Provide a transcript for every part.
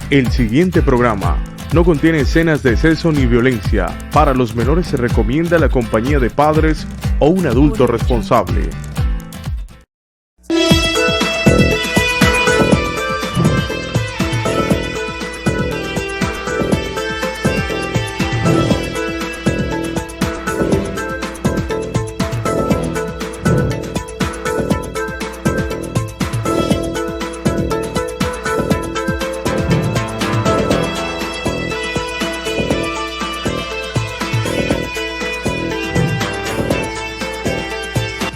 El siguiente programa no contiene escenas de exceso ni violencia. Para los menores se recomienda la compañía de padres o un adulto responsable.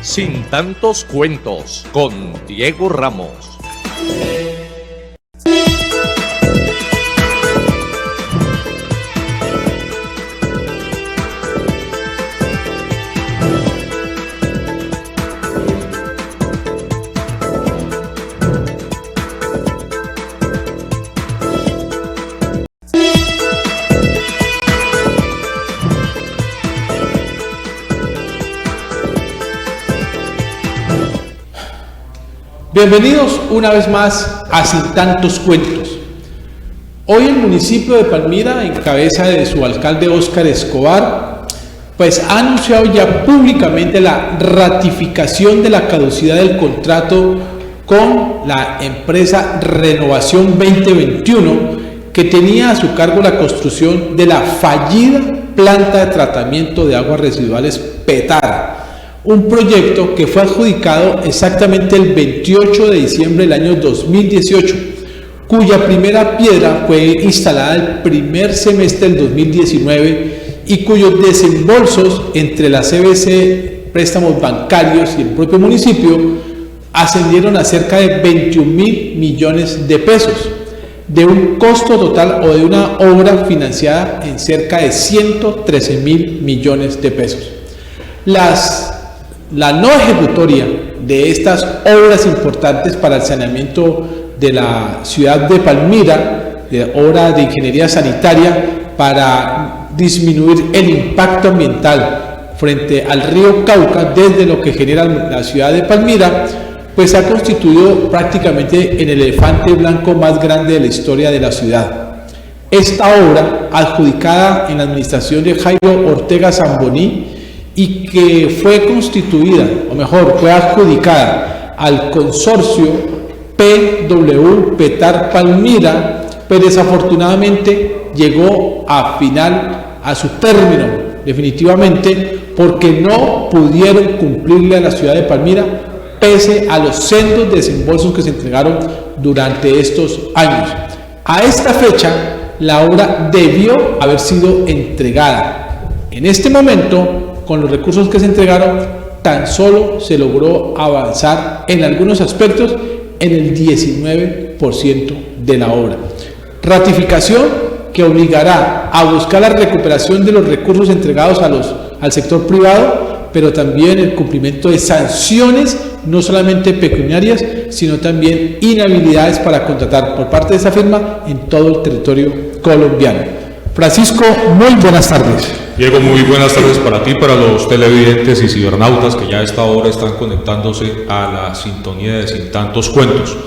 Sin tantos cuentos, con Diego Ramos. Bienvenidos una vez más a Sin Tantos Cuentos. Hoy el municipio de Palmira, en cabeza de su alcalde Óscar Escobar, pues ha anunciado ya públicamente la ratificación de la caducidad del contrato con la empresa Renovación 2021, que tenía a su cargo la construcción de la fallida planta de tratamiento de aguas residuales Petare. Un proyecto que fue adjudicado exactamente el 28 de diciembre del año 2018, cuya primera piedra fue instalada el primer semestre del 2019 y cuyos desembolsos entre la CBC, préstamos bancarios y el propio municipio ascendieron a cerca de 21.000 millones de pesos, de un costo total o de una obra financiada en cerca de 113.000 millones de pesos. La no ejecutoria de estas obras importantes para el saneamiento de la ciudad de Palmira, de obra de ingeniería sanitaria para disminuir el impacto ambiental frente al río Cauca desde lo que genera la ciudad de Palmira, pues ha constituido prácticamente el elefante blanco más grande de la historia de la ciudad. Esta obra, adjudicada en la administración de Jairo Ortega Zamboní, y que fue constituida, o mejor, fue adjudicada al consorcio PW Petare Palmira, pero desafortunadamente llegó a su término definitivamente, porque no pudieron cumplirle a la ciudad de Palmira pese a los sendos desembolsos que se entregaron durante estos años. A esta fecha la obra debió haber sido entregada. En este momento, con los recursos que se entregaron, tan solo se logró avanzar en algunos aspectos en el 19% de la obra. Ratificación que obligará a buscar la recuperación de los recursos entregados al sector privado, pero también el cumplimiento de sanciones, no solamente pecuniarias, sino también inhabilidades para contratar por parte de esa firma en todo el territorio colombiano. Francisco, muy buenas tardes. Diego, muy buenas tardes para ti, para los televidentes y cibernautas que ya a esta hora están conectándose a la sintonía de Sin Tantos Cuentos.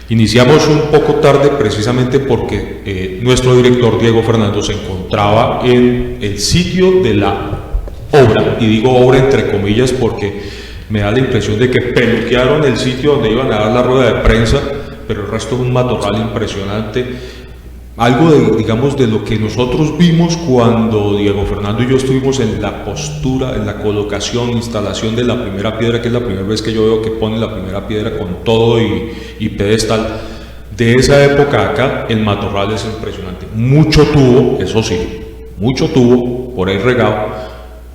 Iniciamos un poco tarde precisamente porque nuestro director Diego Fernando se encontraba en el sitio de la obra, y digo obra entre comillas porque me da la impresión de que peluquearon el sitio donde iban a dar la rueda de prensa, pero el resto es un matorral impresionante. Algo de lo que nosotros vimos cuando Diego Fernando y yo estuvimos en la postura, en la colocación, instalación de la primera piedra, que es la primera vez que yo veo que ponen la primera piedra con todo y pedestal. De esa época acá, el matorral es impresionante. Mucho tubo, eso sí, mucho tubo por ahí regado,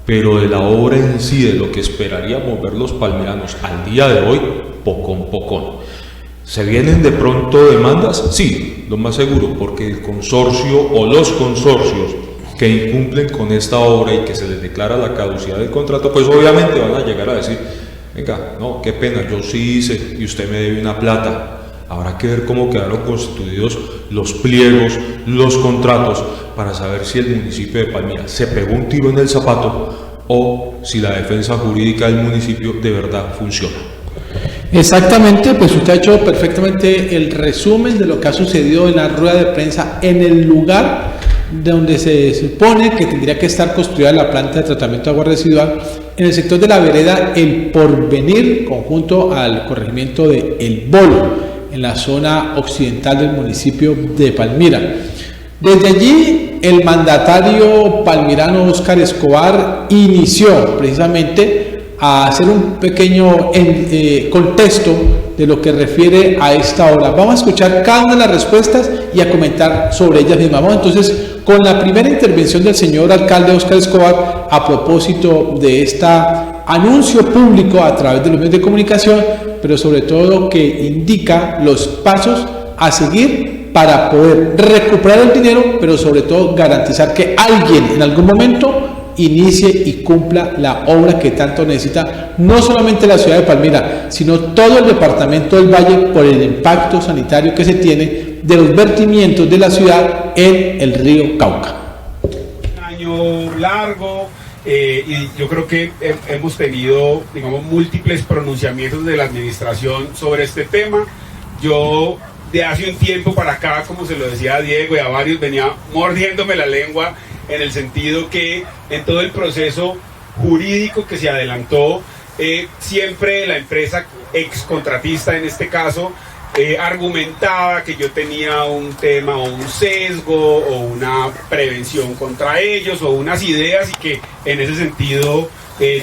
pero de la obra en sí, de lo que esperaríamos ver los palmiranos al día de hoy, pocón. ¿Se vienen de pronto demandas? Sí, lo más seguro, porque el consorcio o los consorcios que incumplen con esta obra y que se les declara la caducidad del contrato, pues obviamente van a llegar a decir, venga, no, qué pena, yo sí hice y usted me debe una plata. Habrá que ver cómo quedaron constituidos los pliegos, los contratos, para saber si el municipio de Palmira se pegó un tiro en el zapato o si la defensa jurídica del municipio de verdad funciona. Exactamente, pues usted ha hecho perfectamente el resumen de lo que ha sucedido en la rueda de prensa en el lugar donde se supone que tendría que estar construida la planta de tratamiento de agua residual, en el sector de la vereda El Porvenir, conjunto al corregimiento de El Bolo, en la zona occidental del municipio de Palmira. Desde allí, el mandatario palmirano Óscar Escobar inició precisamente a hacer un pequeño contexto de lo que refiere a esta obra. Vamos a escuchar cada una de las respuestas y a comentar sobre ellas mismas. Vamos entonces con la primera intervención del señor alcalde Óscar Escobar a propósito de este anuncio público a través de los medios de comunicación, pero sobre todo que indica los pasos a seguir para poder recuperar el dinero, pero sobre todo garantizar que alguien en algún momento inicie y cumpla la obra que tanto necesita, no solamente la ciudad de Palmira, sino todo el departamento del Valle, por el impacto sanitario que se tiene de los vertimientos de la ciudad en el río Cauca. Un año largo, y yo creo que hemos tenido, digamos, múltiples pronunciamientos de la administración sobre este tema. Yo de hace un tiempo para acá, como se lo decía a Diego y a varios, venía mordiéndome la lengua en el sentido que en todo el proceso jurídico que se adelantó, siempre la empresa excontratista en este caso argumentaba que yo tenía un tema o un sesgo o una prevención contra ellos o unas ideas y que en ese sentido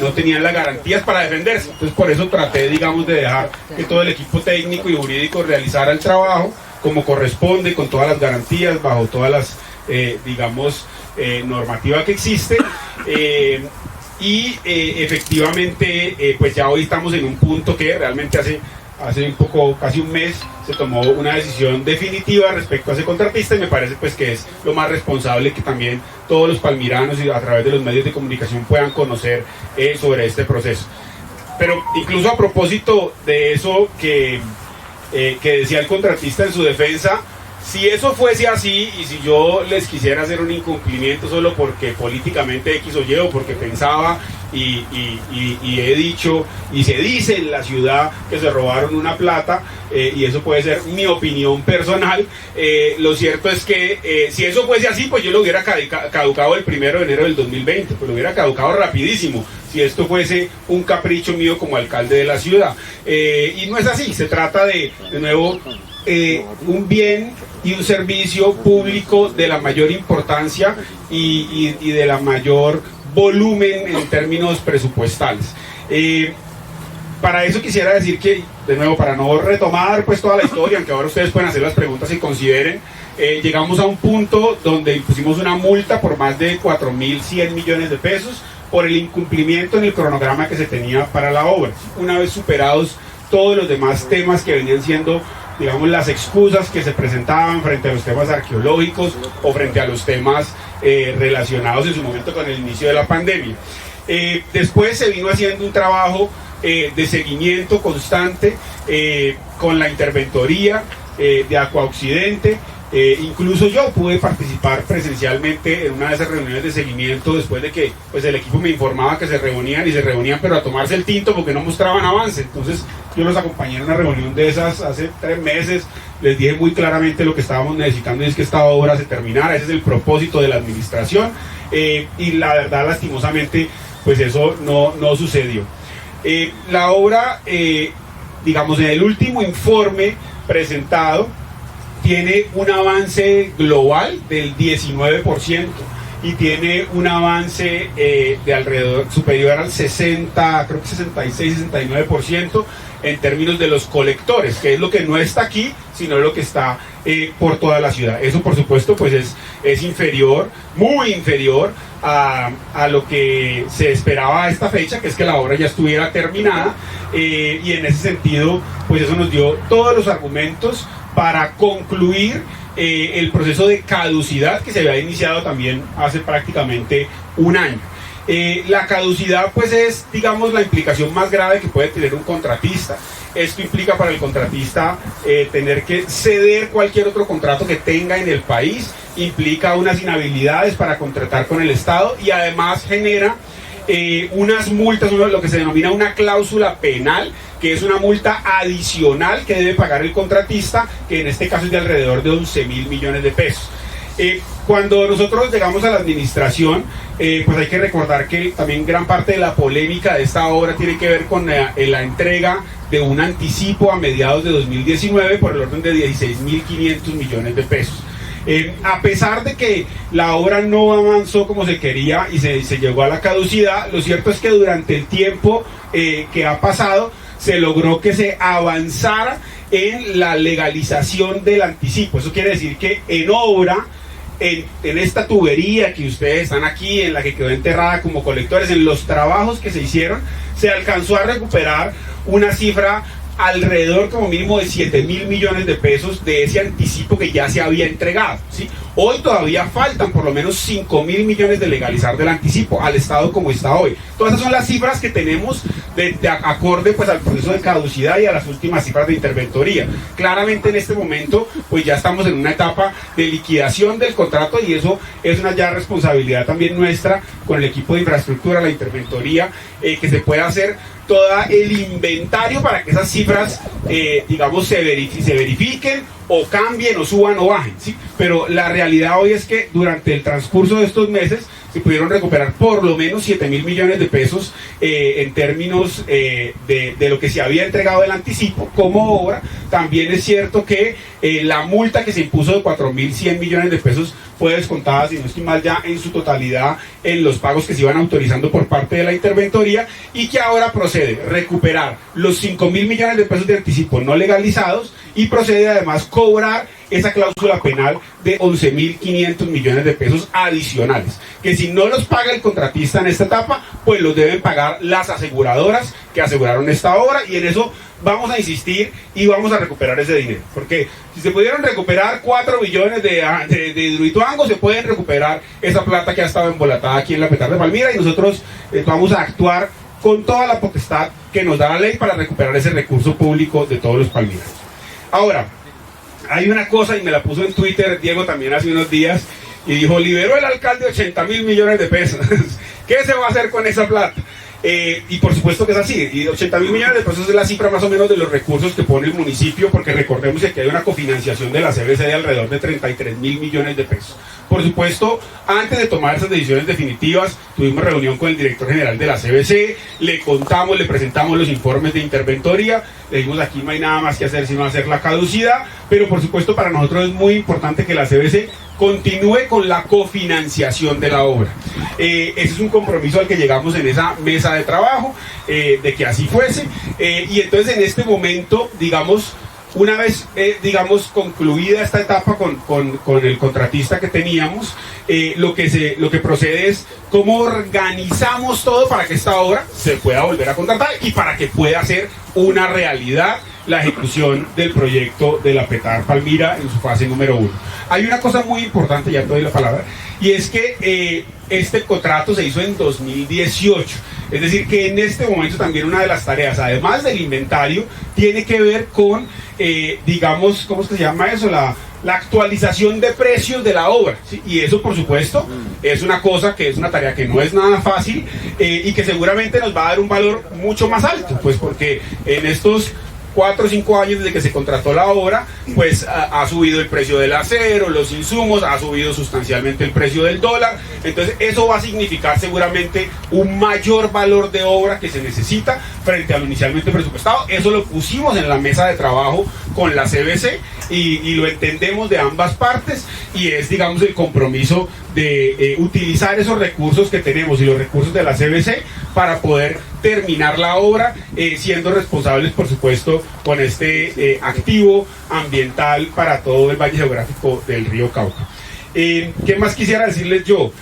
no tenían las garantías para defenderse. Entonces por eso traté, digamos, de dejar que todo el equipo técnico y jurídico realizara el trabajo como corresponde, con todas las garantías, bajo todas las, digamos, normativa que existe, y efectivamente pues ya hoy estamos en un punto que realmente hace un poco, casi un mes, se tomó una decisión definitiva respecto a ese contratista y me parece pues que es lo más responsable que también todos los palmiranos y a través de los medios de comunicación puedan conocer sobre este proceso. Pero incluso a propósito de eso que decía el contratista en su defensa, si eso fuese así y si yo les quisiera hacer un incumplimiento solo porque políticamente X o Y o porque pensaba y he dicho y se dice en la ciudad que se robaron una plata, y eso puede ser mi opinión personal, lo cierto es que si eso fuese así, pues yo lo hubiera caducado el 1 de enero del 2020, pues lo hubiera caducado rapidísimo si esto fuese un capricho mío como alcalde de la ciudad, y no es así. Se trata de nuevo, un bien y un servicio público de la mayor importancia y de la mayor volumen en términos presupuestales. Para eso quisiera decir que, de nuevo, para no retomar pues toda la historia, aunque ahora ustedes pueden hacer las preguntas y consideren, llegamos a un punto donde impusimos una multa por más de 4.100 millones de pesos por el incumplimiento en el cronograma que se tenía para la obra. Una vez superados todos los demás temas que venían siendo, digamos, las excusas que se presentaban frente a los temas arqueológicos o frente a los temas relacionados en su momento con el inicio de la pandemia. Después se vino haciendo un trabajo de seguimiento constante con la interventoría de Aqua Occidente. Incluso yo pude participar presencialmente en una de esas reuniones de seguimiento después de que pues el equipo me informaba que se reunían pero a tomarse el tinto porque no mostraban avance. Entonces yo los acompañé en una reunión de esas hace 3 meses, les dije muy claramente lo que estábamos necesitando y es que esta obra se terminara. Ese es el propósito de la administración, y la verdad, lastimosamente, pues eso no sucedió. La obra, digamos, en el último informe presentado tiene un avance global del 19% y tiene un avance de alrededor superior al 60, creo que 66-69% en términos de los colectores, que es lo que no está aquí, sino lo que está por toda la ciudad. Eso, por supuesto, pues es inferior, muy inferior a lo que se esperaba a esta fecha, que es que la obra ya estuviera terminada, y en ese sentido, pues eso nos dio todos los argumentos para concluir el proceso de caducidad que se había iniciado también hace prácticamente un año. La caducidad pues es, digamos, la implicación más grave que puede tener un contratista. Esto implica para el contratista tener que ceder cualquier otro contrato que tenga en el país, implica unas inhabilidades para contratar con el Estado y además genera unas multas, lo que se denomina una cláusula penal, que es una multa adicional que debe pagar el contratista, que en este caso es de alrededor de 11.000 millones de pesos. Cuando nosotros llegamos a la administración, pues hay que recordar que también gran parte de la polémica de esta obra tiene que ver con la entrega de un anticipo a mediados de 2019 por el orden de 16.500 millones de pesos. A pesar de que la obra no avanzó como se quería y se llegó a la caducidad, lo cierto es que durante el tiempo que ha pasado se logró que se avanzara en la legalización del anticipo. Eso quiere decir que en obra, en esta tubería que ustedes están aquí, en la que quedó enterrada como colectores, en los trabajos que se hicieron, se alcanzó a recuperar una cifra alrededor como mínimo de 7.000 millones de pesos de ese anticipo que ya se había entregado, ¿sí? Hoy todavía faltan por lo menos 5.000 millones de legalizar del anticipo al estado como está hoy. Todas esas son las cifras que tenemos de acorde pues al proceso de caducidad y a las últimas cifras de interventoría. Claramente en este momento pues ya estamos en una etapa de liquidación del contrato y eso es una ya responsabilidad también nuestra con el equipo de infraestructura, la interventoría, que se pueda hacer todo el inventario para que esas cifras, digamos, se verifiquen o cambien o suban o bajen, ¿sí? Pero la realidad hoy es que durante el transcurso de estos meses se pudieron recuperar por lo menos 7.000 millones de pesos en términos de lo que se había entregado el anticipo como obra. También es cierto que la multa que se impuso de 4.100 millones de pesos fue descontada, si no estoy mal, ya en su totalidad en los pagos que se iban autorizando por parte de la interventoría, y que ahora procede recuperar los 5.000 millones de pesos de anticipo no legalizados y procede además cobrar esa cláusula penal de 11.500 millones de pesos adicionales, que si no los paga el contratista en esta etapa, pues los deben pagar las aseguradoras que aseguraron esta obra, y en eso vamos a insistir y vamos a recuperar ese dinero, porque si se pudieron recuperar 4 billones de Hidroituango, se pueden recuperar esa plata que ha estado embolatada aquí en la Petar de Palmira, y nosotros vamos a actuar con toda la potestad que nos da la ley para recuperar ese recurso público de todos los palmiranos. Ahora, hay una cosa, y me la puso en Twitter Diego también hace unos días, y dijo: liberó el alcalde 80.000 millones de pesos. ¿Qué se va a hacer con esa plata? Y por supuesto que es así, y 80.000 millones de pesos es la cifra más o menos de los recursos que pone el municipio, porque recordemos que hay una cofinanciación de la CBC de alrededor de 33.000 millones de pesos. Por supuesto, antes de tomar esas decisiones definitivas, tuvimos reunión con el director general de la CBC, le contamos, le presentamos los informes de interventoría, le dijimos: aquí no hay nada más que hacer sino hacer la caducidad, pero por supuesto para nosotros es muy importante que la CBC continúe con la cofinanciación de la obra. Ese es un compromiso al que llegamos en esa mesa de trabajo, de que así fuese, y entonces en este momento, digamos, una vez, digamos, concluida esta etapa con el contratista que teníamos, lo que procede es cómo organizamos todo para que esta obra se pueda volver a contratar y para que pueda ser una realidad la ejecución del proyecto de la Petar Palmira en su fase número 1. Hay una cosa muy importante, ya te doy la palabra, y es que este contrato se hizo en 2018, es decir que en este momento también una de las tareas, además del inventario, tiene que ver con, digamos, ¿cómo es que se llama eso? La actualización de precios de la obra, ¿sí? Y eso por supuesto es una cosa que es una tarea que no es nada fácil, y que seguramente nos va a dar un valor mucho más alto, pues porque en estos 4 o 5 años desde que se contrató la obra, pues ha subido el precio del acero, los insumos, ha subido sustancialmente el precio del dólar. Entonces eso va a significar seguramente un mayor valor de obra que se necesita frente a lo inicialmente presupuestado. Eso lo pusimos en la mesa de trabajo con la CBC y lo entendemos de ambas partes, y es, digamos, el compromiso de utilizar esos recursos que tenemos y los recursos de la CBC para poder terminar la obra, siendo responsables, por supuesto, con este activo ambiental para todo el valle geográfico del río Cauca. ¿Qué más quisiera decirles yo?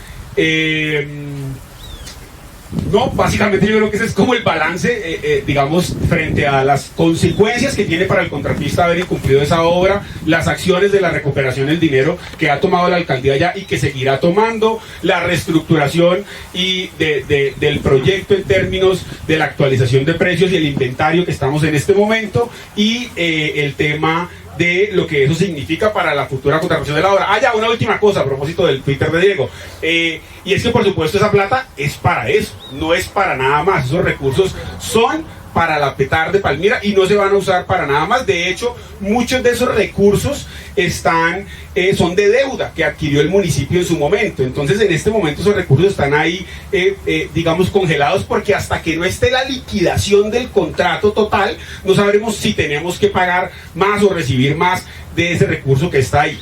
No, básicamente yo creo que ese es como el balance, digamos, frente a las consecuencias que tiene para el contratista haber incumplido esa obra, las acciones de la recuperación del dinero que ha tomado la alcaldía ya y que seguirá tomando, la reestructuración y del proyecto en términos de la actualización de precios y el inventario que estamos en este momento, y el tema de lo que eso significa para la futura contratación de la obra. Ya, una última cosa a propósito del Twitter de Diego, y es que por supuesto esa plata es para eso, no es para nada más. Esos recursos son para la PETAR de Palmira y no se van a usar para nada más. De hecho, muchos de esos recursos son de deuda que adquirió el municipio en su momento. Entonces, en este momento esos recursos están ahí, digamos, congelados, porque hasta que no esté la liquidación del contrato total, no sabremos si tenemos que pagar más o recibir más de ese recurso que está ahí.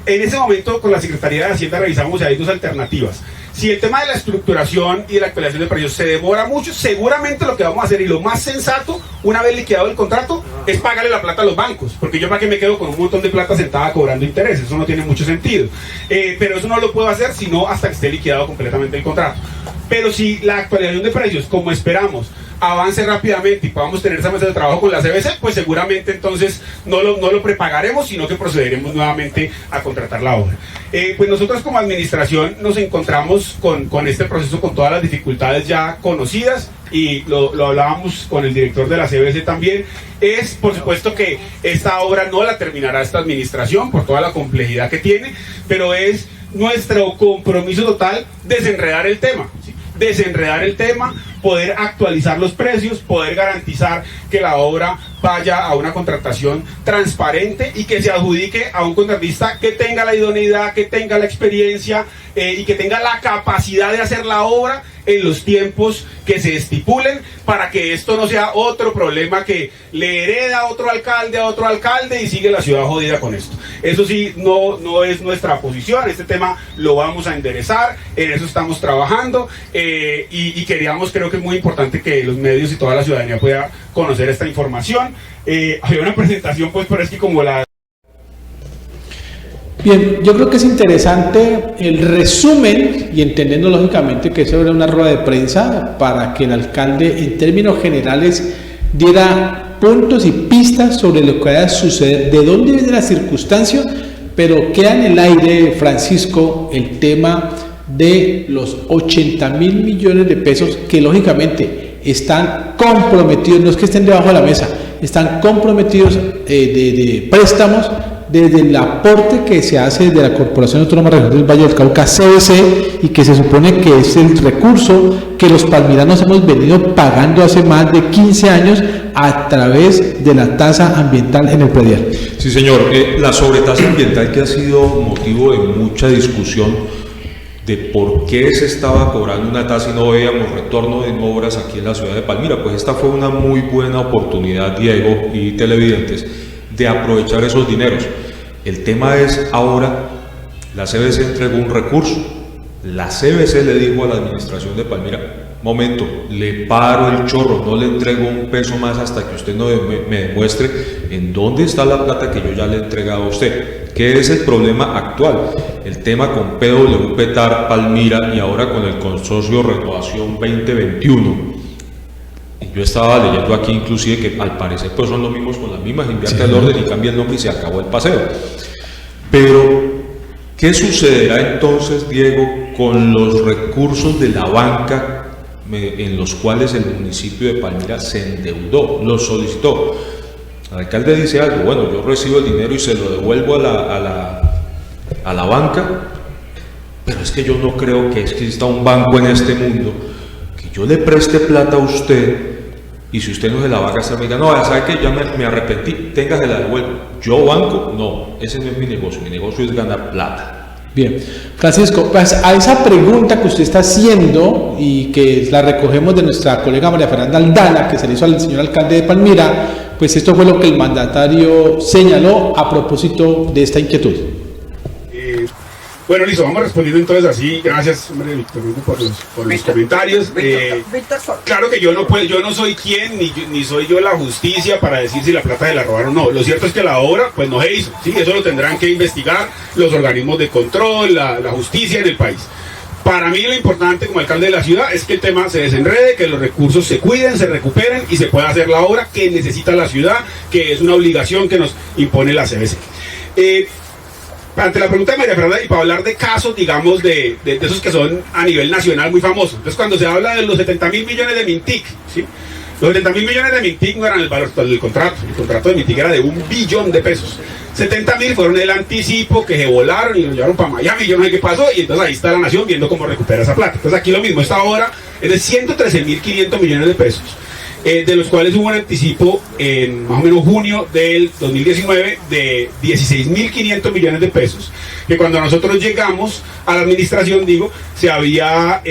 En ese momento, con la Secretaría de Hacienda revisamos si hay dos alternativas. Si el tema de la estructuración y de la actualización de precios se demora mucho, seguramente lo que vamos a hacer, y lo más sensato, una vez liquidado el contrato, es pagarle la plata a los bancos, porque yo para qué me quedo con un montón de plata sentada cobrando intereses, eso no tiene mucho sentido. Pero eso no lo puedo hacer sino hasta que esté liquidado completamente el contrato. Pero si la actualización de precios, como esperamos, avance rápidamente y podamos tener esa mesa de trabajo con la CBC, pues seguramente entonces no lo prepagaremos, sino que procederemos nuevamente a contratar la obra. Pues nosotros como administración nos encontramos con este proceso, con todas las dificultades ya conocidas, y lo hablábamos con el director de la CBC también. Es por supuesto que esta obra no la terminará esta administración por toda la complejidad que tiene, pero es nuestro compromiso total desenredar el tema, ¿sí? Desenredar el tema, poder actualizar los precios, poder garantizar que la obra vaya a una contratación transparente y que se adjudique a un contratista que tenga la idoneidad, que tenga la experiencia y que tenga la capacidad de hacer la obra en los tiempos que se estipulen, para que esto no sea otro problema que le hereda a otro alcalde y sigue la ciudad jodida con esto. Eso sí, no es nuestra posición. Este tema lo vamos a enderezar, en eso estamos trabajando, y queríamos, creo que es muy importante que los medios y toda la ciudadanía pueda conocer esta información. Había una presentación, pues, pero es que como la... Bien, yo creo que es interesante el resumen, y entendiendo lógicamente que eso era una rueda de prensa para que el alcalde en términos generales diera puntos y pistas sobre lo que va a suceder, de dónde viene la circunstancia, pero queda en el aire, Francisco, el tema de los 80.000 millones de pesos que lógicamente están comprometidos, no es que estén debajo de la mesa, están comprometidos de préstamos desde el aporte que se hace de la Corporación Autónoma Regional del Valle del Cauca, CBC, y que se supone que es el recurso que los palmiranos hemos venido pagando hace más de 15 años a través de la tasa ambiental en el predial. Sí, señor. La sobretasa ambiental, que ha sido motivo de mucha discusión de por qué se estaba cobrando una tasa y no veíamos retorno en obras aquí en la ciudad de Palmira, pues esta fue una muy buena oportunidad, Diego y televidentes, de aprovechar esos dineros. El tema es ahora, la CBC entregó un recurso, la CBC le dijo a la administración de Palmira: momento, le paro el chorro, no le entrego un peso más hasta que usted no me demuestre en dónde está la plata que yo ya le he entregado a usted. ¿Qué es el problema actual? El tema con PW PETAR Palmira y ahora con el consorcio Renovación 2021. Yo estaba leyendo aquí inclusive que al parecer pues son los mismos con las mismas, invierte el orden y cambia el nombre y se acabó el paseo. Pero, ¿qué sucederá entonces, Diego, con los recursos de la banca en los cuales el municipio de Palmira se endeudó, los solicitó? El alcalde dice algo: bueno, yo recibo el dinero y se lo devuelvo a la banca, pero es que yo no creo que exista un banco en este mundo que yo le preste plata a usted y si usted no se la va a gastar, me diga: no, ¿sabe qué? Ya me arrepentí, tenga, se la devuelvo. Yo banco, no, ese no es mi negocio es ganar plata. Bien, Francisco, pues a esa pregunta que usted está haciendo y que la recogemos de nuestra colega María Fernanda Aldana, que se le hizo al señor alcalde de Palmira, pues esto fue lo que el mandatario señaló a propósito de esta inquietud. Bueno, listo, vamos respondiendo entonces así. Gracias, hombre, Víctor, por los comentarios. Claro que yo no soy quien, ni soy yo la justicia para decir si la plata se la robaron o no. Lo cierto es que la obra pues no se hizo, ¿sí? Eso lo tendrán que investigar los organismos de control, la justicia en el país. Para mí lo importante como alcalde de la ciudad es que el tema se desenrede, que los recursos se cuiden, se recuperen y se pueda hacer la obra que necesita la ciudad, que es una obligación que nos impone la CBC. Ante la pregunta de María Fernanda, y para hablar de casos, digamos, de esos que son a nivel nacional muy famosos. Entonces, cuando se habla de los 70.000 millones de Mintic, ¿sí? Los 70.000 millones de Mintic no eran el valor total del contrato. El contrato de Mintic era de 1 billón de pesos. 70.000 fueron el anticipo que se volaron y lo llevaron para Miami, yo no sé qué pasó, y entonces ahí está la nación viendo cómo recupera esa plata. Entonces aquí lo mismo, esta obra es de 113.500 millones de pesos, de los cuales hubo un anticipo en más o menos junio del 2019 de 16.500 millones de pesos, que cuando nosotros llegamos a la administración, se había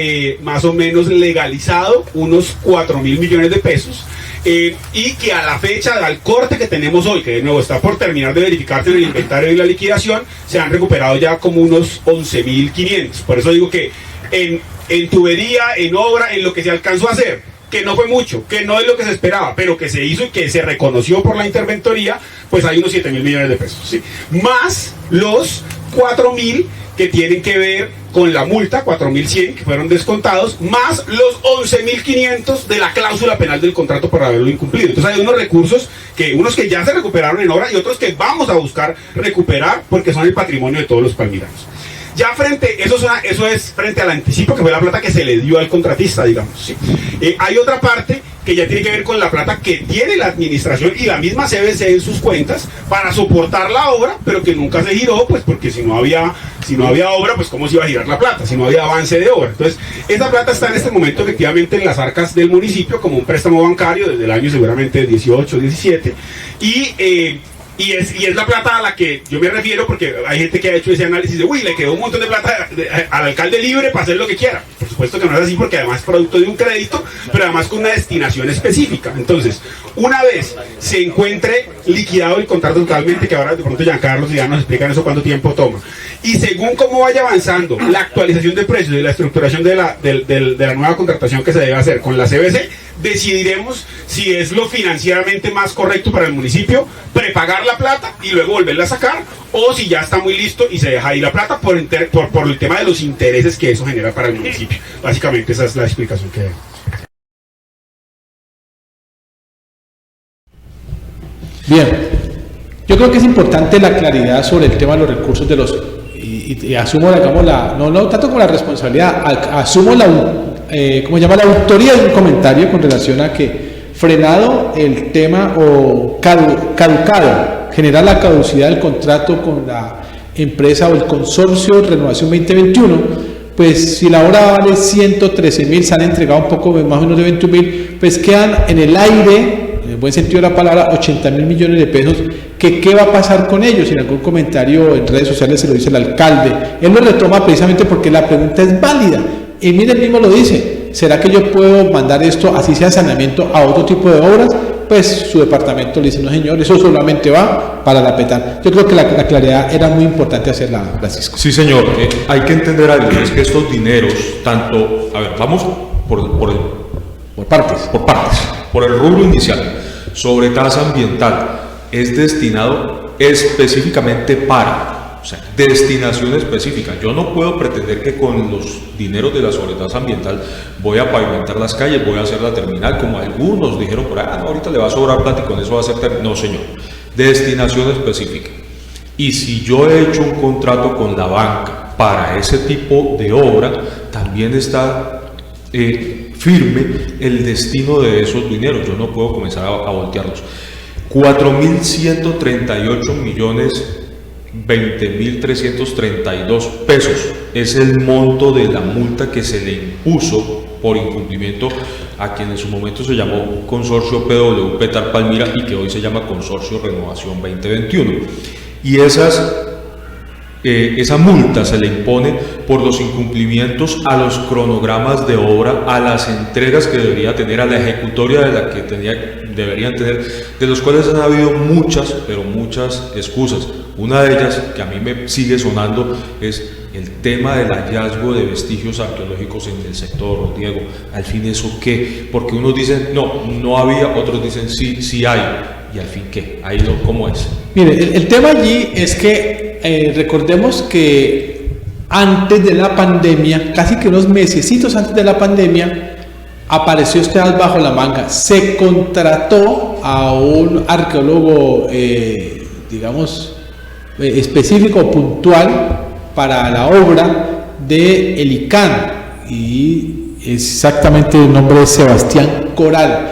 más o menos legalizado unos 4.000 millones de pesos. Y que a la fecha, al corte que tenemos hoy, que de nuevo está por terminar de verificarse en el inventario y la liquidación, se han recuperado ya como unos 11.500. Por eso digo que en tubería, en obra, en lo que se alcanzó a hacer, que no fue mucho, que no es lo que se esperaba, pero que se hizo y que se reconoció por la interventoría, pues hay unos 7.000 millones de pesos, ¿sí? Más los 4.000 que tienen que ver con la multa, 4.100 que fueron descontados, más los 11.500 de la cláusula penal del contrato por haberlo incumplido. Entonces hay unos recursos, unos que ya se recuperaron en obra y otros que vamos a buscar recuperar porque son el patrimonio de todos los palmiranos. Ya eso es frente al anticipo, que fue la plata que se le dio al contratista, digamos, ¿sí? Hay otra parte que ya tiene que ver con la plata que tiene la administración y la misma CBC en sus cuentas para soportar la obra, pero que nunca se giró, pues porque si no había obra, pues cómo se iba a girar la plata, si no había avance de obra. Entonces, esa plata está en este momento efectivamente en las arcas del municipio como un préstamo bancario desde el año seguramente 18, 17, y es la plata a la que yo me refiero, porque hay gente que ha hecho ese análisis de, uy, le quedó un montón de plata al alcalde libre para hacer lo que quiera. Por supuesto que no es así, porque además es producto de un crédito, pero además con una destinación específica. Entonces, una vez se encuentre liquidado el contrato totalmente, que ahora de pronto Giancarlo ya nos explican eso cuánto tiempo toma, y según cómo vaya avanzando la actualización de precios y la estructuración de la nueva contratación que se debe hacer con la CBC, decidiremos si es lo financieramente más correcto para el municipio prepagar la plata y luego volverla a sacar, o si ya está muy listo y se deja ahí la plata por el tema de los intereses que eso genera para el municipio. Básicamente esa es la explicación que hay. Bien, yo creo que es importante la claridad sobre el tema de los recursos de los, y asumo, digamos, no tanto como la responsabilidad, asumo la autoría de un comentario con relación a que frenado el tema o caducado, generar la caducidad del contrato con la empresa o el consorcio Renovación 2021, pues si la obra vale 113.000, se han entregado un poco más o menos de 21.000, pues quedan en el aire, en el buen sentido de la palabra, 80.000 millones de pesos, que qué va a pasar con ellos. En algún comentario en redes sociales se lo dice el alcalde, él lo retoma precisamente porque la pregunta es válida, y mire, él mismo lo dice, ¿será que yo puedo mandar esto, así sea saneamiento, a otro tipo de obras? Pues su departamento le dice, no señor, eso solamente va para la PETAN. Yo creo que la claridad era muy importante hacerla, Francisco. Sí, señor, hay que entender algo, es que estos dineros, tanto, a ver, vamos por partes. Por el rubro inicial, sobre tasa ambiental, es destinado específicamente para, o sea, destinación específica. Yo no puedo pretender que con los dineros de la sobretasa ambiental voy a pavimentar las calles, voy a hacer la terminal, como algunos dijeron por ahí, no, ahorita le va a sobrar plata y con eso va a hacer terminal. No, señor, destinación específica. Y si yo he hecho un contrato con la banca para ese tipo de obra, también está firme el destino de esos dineros. Yo no puedo comenzar a voltearlos. 4.138 millones 20.332 pesos es el monto de la multa que se le impuso por incumplimiento a quien en su momento se llamó Consorcio PW Petar Palmira y que hoy se llama Consorcio Renovación 2021. Y esa multa se le impone por los incumplimientos a los cronogramas de obra, a las entregas que debería tener, a la ejecutoria de la que deberían tener, de los cuales han habido muchas, pero muchas excusas. Una de ellas, que a mí me sigue sonando, es el tema del hallazgo de vestigios arqueológicos en el sector, Diego. Al fin, ¿eso qué? Porque unos dicen, no había, otros dicen, sí hay. ¿Y al fin qué? Ahí ¿cómo es? Mire, el tema allí es que recordemos que antes de la pandemia, casi que unos mesecitos antes de la pandemia, apareció este as bajo la manga. Se contrató a un arqueólogo, específico, puntual, para la obra de El ICANN, y exactamente el nombre es Sebastián Coral.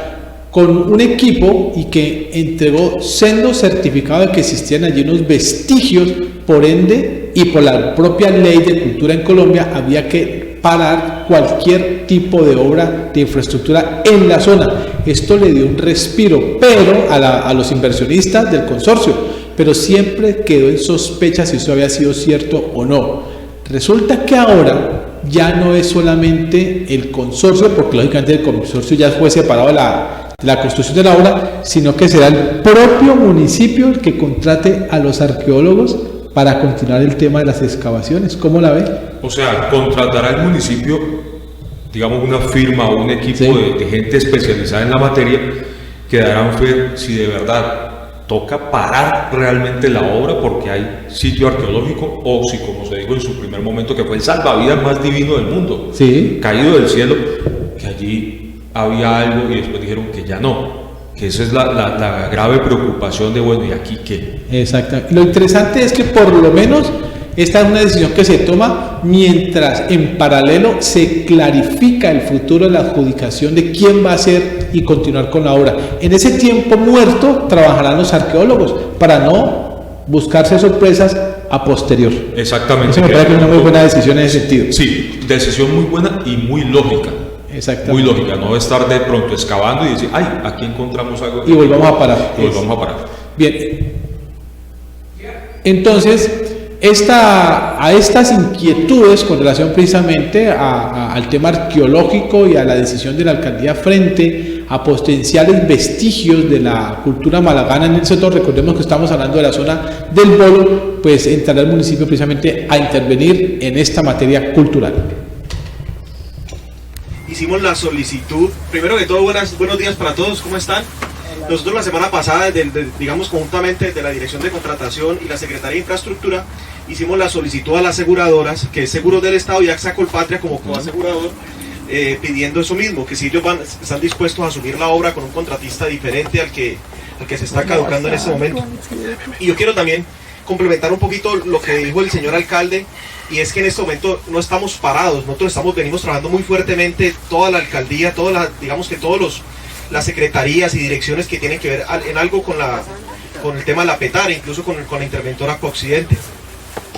con un equipo y que entregó sendos certificados de que existían allí unos vestigios, por ende y por la propia ley de cultura en Colombia había que parar cualquier tipo de obra de infraestructura en la zona. Esto le dio un respiro, pero a los inversionistas del consorcio, pero siempre quedó en sospecha si eso había sido cierto o no. Resulta que ahora ya no es solamente el consorcio, porque lógicamente el consorcio ya fue separado de la construcción de la obra, sino que será el propio municipio el que contrate a los arqueólogos para continuar el tema de las excavaciones. ¿Cómo la ve? O sea, contratará el municipio, digamos, una firma o un equipo Sí. de gente especializada en la materia que darán fe si de verdad toca parar realmente la obra porque hay sitio arqueológico o si, como se dijo en su primer momento, que fue el salvavidas más divino del mundo, Sí. caído del cielo, que allí había algo y después dijeron que ya no, que esa es la grave preocupación de, bueno, ¿y aquí qué? Exacto. Lo interesante es que por lo menos esta es una decisión que se toma mientras en paralelo se clarifica el futuro de la adjudicación de quién va a hacer y continuar con la obra. En ese tiempo muerto trabajarán los arqueólogos para no buscarse sorpresas a posterior. Exactamente. Eso me parece que es una muy buena decisión en ese sentido. Sí, decisión muy buena y muy lógica. Exactamente. Muy lógica, no estar de pronto excavando y decir, ay, aquí encontramos algo. Y volvamos a parar. Y volvamos a parar. Bien. Entonces, a estas inquietudes con relación precisamente al tema arqueológico y a la decisión de la alcaldía frente a potenciales vestigios de la cultura malagana en el sector, recordemos que estamos hablando de la zona del Bolo, pues entrará el municipio precisamente a intervenir en esta materia cultural. Hicimos la solicitud, primero que todo buenos días para todos, ¿cómo están? Nosotros la semana pasada, digamos conjuntamente desde la Dirección de Contratación y la Secretaría de Infraestructura, hicimos la solicitud a las aseguradoras, que es Seguros del Estado y AXA Colpatria como coasegurador, pidiendo eso mismo, que si ellos están dispuestos a asumir la obra con un contratista diferente al que se está caducando en este momento. Y yo quiero también complementar un poquito lo que dijo el señor alcalde, y es que en este momento no estamos parados, nosotros venimos trabajando muy fuertemente, toda la alcaldía, digamos que todos las secretarías y direcciones que tienen que ver en algo con el tema de la petara, incluso con la interventora Cooccidente.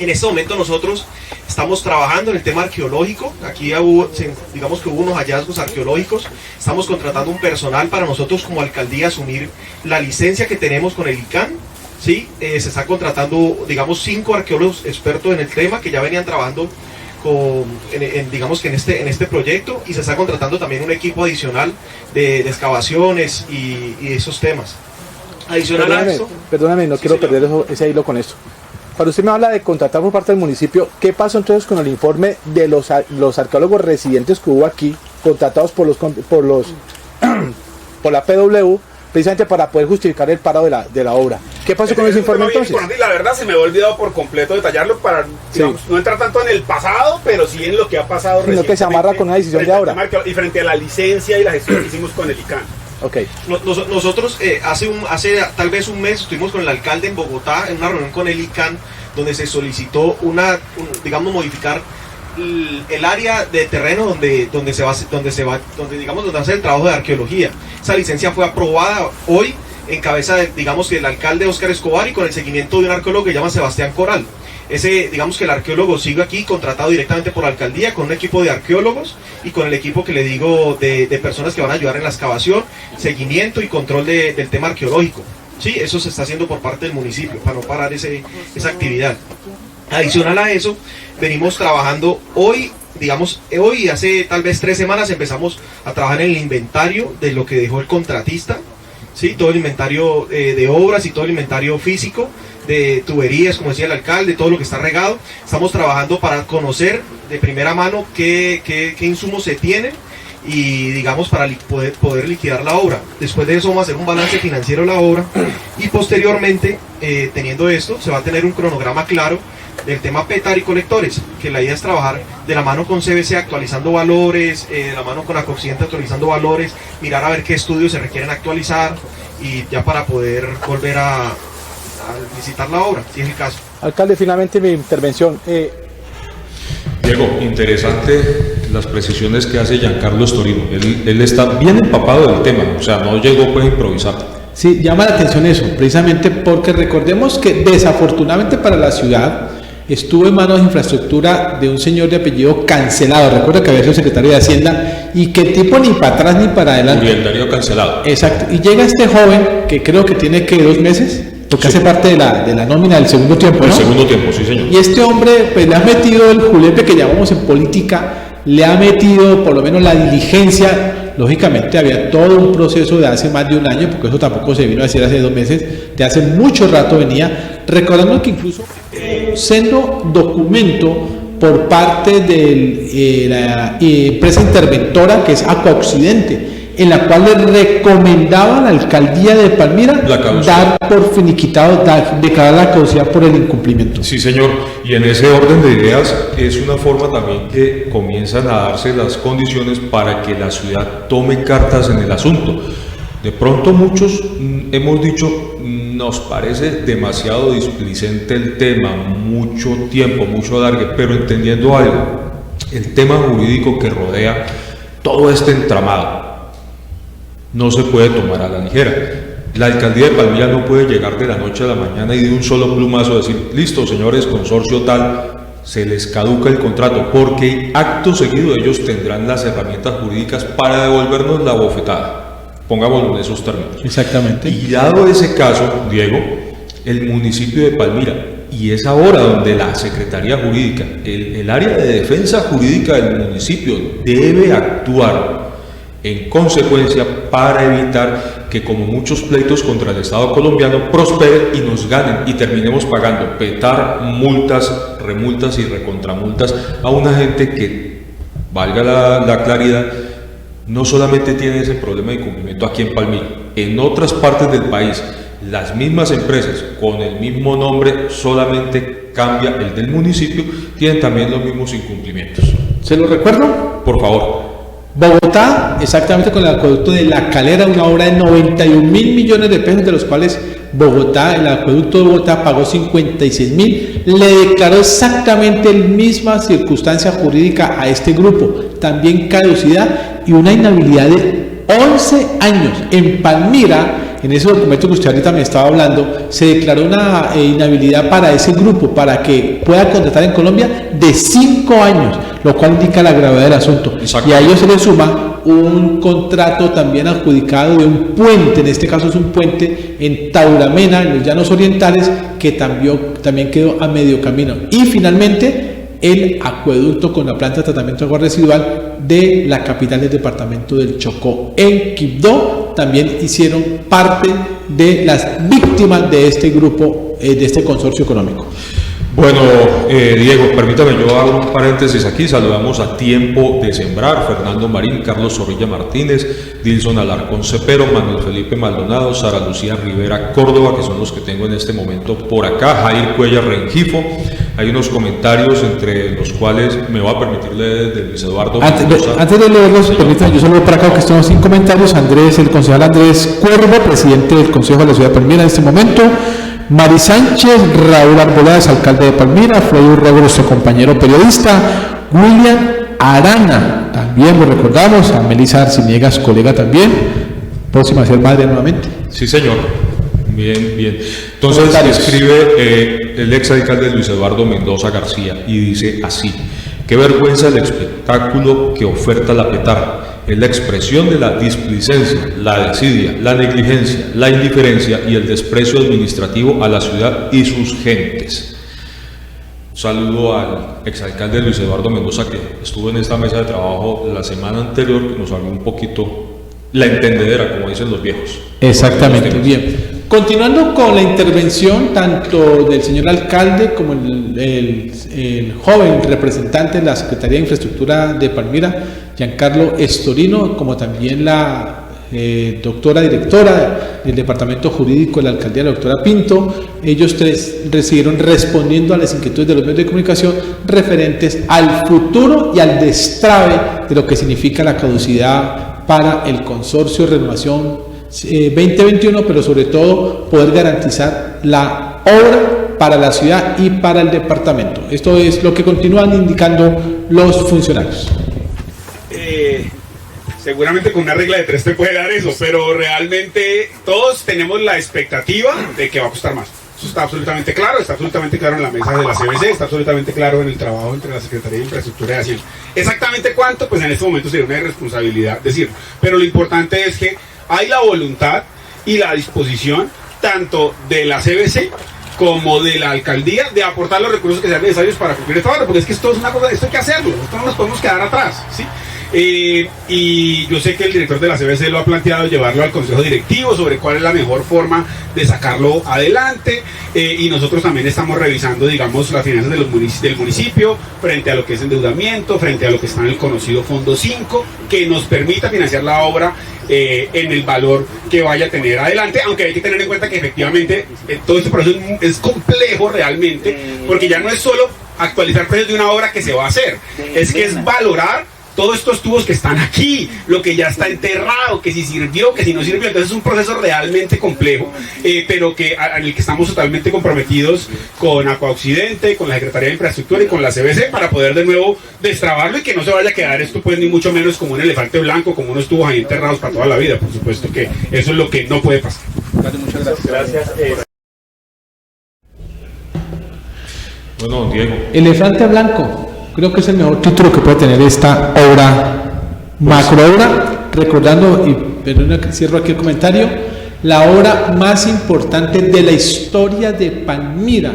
En este momento nosotros estamos trabajando en el tema arqueológico, aquí digamos que hubo unos hallazgos arqueológicos, estamos contratando un personal para nosotros como alcaldía asumir la licencia que tenemos con el ICANN, ¿sí? Se está contratando, digamos, 5 arqueólogos expertos en el tema que ya venían trabajando digamos que en este proyecto, y se está contratando también un equipo adicional de excavaciones y esos temas. Adicional a eso, Perdóname, no Sí, quiero señor. perder ese hilo con esto. Cuando usted me habla de contratar por parte del municipio, ¿qué pasó entonces con el informe de los arqueólogos residentes que hubo aquí, contratados por la PW, precisamente para poder justificar el paro de la obra? ¿Qué pasó con ese informe entonces? Y la verdad se me ha olvidado por completo detallarlo para digamos, no entrar tanto en el pasado, pero sí en lo que ha pasado Sino que se amarra con una decisión de frente al ahora. tema y frente a la licencia y la gestión que hicimos con el ICANN. Ok. nosotros hace tal vez un mes estuvimos con el alcalde en Bogotá en una reunión con el ICANN donde se solicitó digamos, modificar el área de terreno donde va a hacer el trabajo de arqueología. Esa licencia fue aprobada hoy en cabeza digamos que el alcalde Óscar Escobar y con el seguimiento de un arqueólogo que se llama Sebastián Coral. Digamos que el arqueólogo sigue aquí contratado directamente por la alcaldía con un equipo de arqueólogos y con el equipo que le digo de personas que van a ayudar en la excavación, seguimiento y control del tema arqueológico. Sí, eso se está haciendo por parte del municipio para no parar esa actividad. Adicional a eso, venimos trabajando hoy hace tal vez 3 semanas empezamos a trabajar en el inventario de lo que dejó el contratista, ¿sí? Todo el inventario de obras y todo el inventario físico de tuberías, como decía el alcalde, todo lo que está regado. Estamos trabajando para conocer de primera mano qué insumos se tienen y digamos para poder liquidar la obra. Después de eso vamos a hacer un balance financiero de la obra y posteriormente, teniendo esto, se va a tener un cronograma claro del tema petar y colectores, que la idea es trabajar de la mano con CBC actualizando valores, de la mano con Acooccidente actualizando valores, mirar a ver qué estudios se requieren actualizar y ya para poder volver a visitar la obra, si es el caso. Alcalde, finalmente mi intervención. Diego, interesante las precisiones que hace Giancarlo Storino. Él está bien empapado del tema, o sea, no llegó pues a improvisar. Sí, llama la atención eso, precisamente porque recordemos que desafortunadamente para la ciudad estuvo en manos de infraestructura de un señor de apellido Cancelado. Recuerda que había sido secretario de Hacienda y que tipo ni para atrás ni para adelante. Uriel Darío Cancelado. Exacto. Y llega este joven que creo que tiene que 2 meses, porque Sí. hace parte de la nómina del segundo tiempo, El ¿no? segundo tiempo, sí señor. Y este hombre pues le ha metido el julepe que llamamos en política, le ha metido por lo menos la diligencia. Lógicamente había todo un proceso de hace más de un año, porque eso tampoco se vino a decir hace 2 meses, de hace mucho rato venía, recordando que incluso siendo documento por parte de la empresa interventora que es Acuaoccidente, en la cual le recomendaba a la alcaldía de Palmira dar por finiquitado, declarar la caducidad por el incumplimiento. Sí, señor, y en ese orden de ideas es una forma también que comienzan a darse las condiciones para que la ciudad tome cartas en el asunto. De pronto muchos hemos dicho, nos parece demasiado displicente el tema, mucho tiempo, mucho alargue, pero entendiendo algo, el tema jurídico que rodea todo este entramado no se puede tomar a la ligera. La alcaldía de Palmira no puede llegar de la noche a la mañana y de un solo plumazo decir, listo señores, consorcio tal, se les caduca el contrato, porque acto seguido ellos tendrán las herramientas jurídicas para devolvernos la bofetada. Pongámoslo en esos términos. Exactamente. Y dado ese caso, Diego, el municipio de Palmira, y es ahora donde la Secretaría Jurídica, el área de defensa jurídica del municipio debe actuar en consecuencia para evitar que, como muchos pleitos contra el Estado colombiano, prosperen y nos ganen y terminemos pagando petar, multas, remultas y recontramultas a una gente que, valga la claridad, no solamente tiene ese problema de incumplimiento aquí en Palmira, en otras partes del país, las mismas empresas con el mismo nombre, solamente cambia el del municipio, tienen también los mismos incumplimientos. ¿Se lo recuerdo? Por favor. Bogotá, exactamente con el acueducto de La Calera, una obra de 91.000 millones de pesos, de los cuales Bogotá, el acueducto de Bogotá pagó 56.000, le declaró exactamente la misma circunstancia jurídica a este grupo, también caducidad y una inhabilidad de 11 años. En Palmira, en ese documento que usted ahorita me estaba hablando, se declaró una inhabilidad para ese grupo, para que pueda contratar en Colombia de 5 años, lo cual indica la gravedad del asunto. Exacto. Y a ello se le suma un contrato también adjudicado de un puente, en este caso es un puente en Tauramena, en los Llanos Orientales, que también quedó a medio camino. Y finalmente, el acueducto con la planta de tratamiento de agua residual de la capital del departamento del Chocó, en Quibdó, también hicieron parte de las víctimas de este grupo, de este consorcio económico. Bueno, Diego, permítame, yo hago un paréntesis aquí. Saludamos a Tiempo de Sembrar, Fernando Marín, Carlos Zorrilla Martínez, Dilson Alarcón Cepero, Manuel Felipe Maldonado, Sara Lucía Rivera Córdoba, que son los que tengo en este momento por acá, Jair Cuellar Rengifo. Hay unos comentarios entre los cuales me va a permitir leer de Luis Eduardo Mendoza. Antes de leerlos, permítanme, yo solo para acá que estamos sin comentarios. Andrés, el concejal Andrés Cuervo, presidente del Consejo de la Ciudad de Palmira en este momento. Mari Sánchez, Raúl Arbolás, alcalde de Palmira, Freddy Urrego, nuestro compañero periodista, William Arana, también lo recordamos, a Melissa Arciniegas, colega también, próxima a ser madre nuevamente. Sí, señor. Bien, bien. Entonces escribe el exalcalde Luis Eduardo Mendoza García y dice así: qué vergüenza el espectáculo que oferta la petarra. Es la expresión de la displicencia, la desidia, la negligencia, la indiferencia y el desprecio administrativo a la ciudad y sus gentes. Un saludo al exalcalde Luis Eduardo Mendoza, que estuvo en esta mesa de trabajo la semana anterior, que nos habló un poquito la entendedera, como dicen los viejos. Exactamente, bien. Continuando con la intervención tanto del señor alcalde como el joven representante de la Secretaría de Infraestructura de Palmira, Giancarlo Storino, como también la doctora directora del Departamento Jurídico de la Alcaldía, la doctora Pinto, ellos tres recibieron respondiendo a las inquietudes de los medios de comunicación referentes al futuro y al destrave de lo que significa la caducidad para el consorcio de renovación 2021, pero sobre todo poder garantizar la obra para la ciudad y para el departamento. Esto es lo que continúan indicando los funcionarios. seguramente con una regla de 3 te puede dar eso, pero realmente todos tenemos la expectativa de que va a costar más. Eso está absolutamente claro en la mesa de la CBC, está absolutamente claro en el trabajo entre la Secretaría de Infraestructura y Hacienda. Exactamente cuánto, pues en este momento sería una irresponsabilidad decirlo, pero lo importante es que hay la voluntad y la disposición tanto de la CBC como de la alcaldía de aportar los recursos que sean necesarios para cumplir esta obra, porque es que esto es una cosa, esto hay que hacerlo, esto no nos podemos quedar atrás, ¿sí? Y yo sé que el director de la CBC lo ha planteado llevarlo al consejo directivo sobre cuál es la mejor forma de sacarlo adelante, y nosotros también estamos revisando, digamos, las finanzas del municipio frente a lo que es endeudamiento, frente a lo que está en el conocido Fondo 5, que nos permita financiar la obra en el valor que vaya a tener adelante, aunque hay que tener en cuenta que efectivamente todo este proceso es complejo realmente, porque ya no es solo actualizar precios de una obra que se va a hacer, es que es valorar todos estos tubos que están aquí, lo que ya está enterrado, que si sirvió, que si no sirvió. Entonces es un proceso realmente complejo, pero que en el que estamos totalmente comprometidos con Acuaoccidente, con la Secretaría de Infraestructura y con la CBC para poder de nuevo destrabarlo y que no se vaya a quedar esto pues ni mucho menos como un elefante blanco, como unos tubos ahí enterrados para toda la vida. Por supuesto que eso es lo que no puede pasar. Vale, muchas gracias. Bueno, don Diego. Elefante blanco, creo que es el mejor título que puede tener esta obra, macroobra, recordando, y perdón que cierro aquí el comentario, la obra más importante de la historia de Palmira.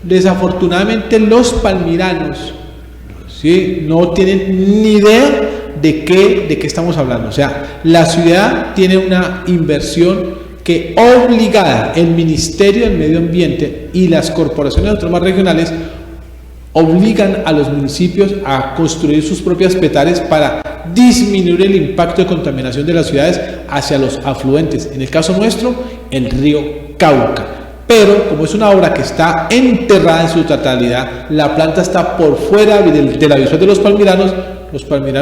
Desafortunadamente los palmiranos, ¿sí?, no tienen ni idea de qué estamos hablando. O sea, la ciudad tiene una inversión que obligada, el Ministerio del Medio Ambiente y las corporaciones autónomas regionales obligan a los municipios a construir sus propias petales para disminuir el impacto de contaminación de las ciudades hacia los afluentes, en el caso nuestro, el río Cauca. Pero como es una obra que está enterrada en su totalidad, la planta está por fuera de la visión de los palmiranos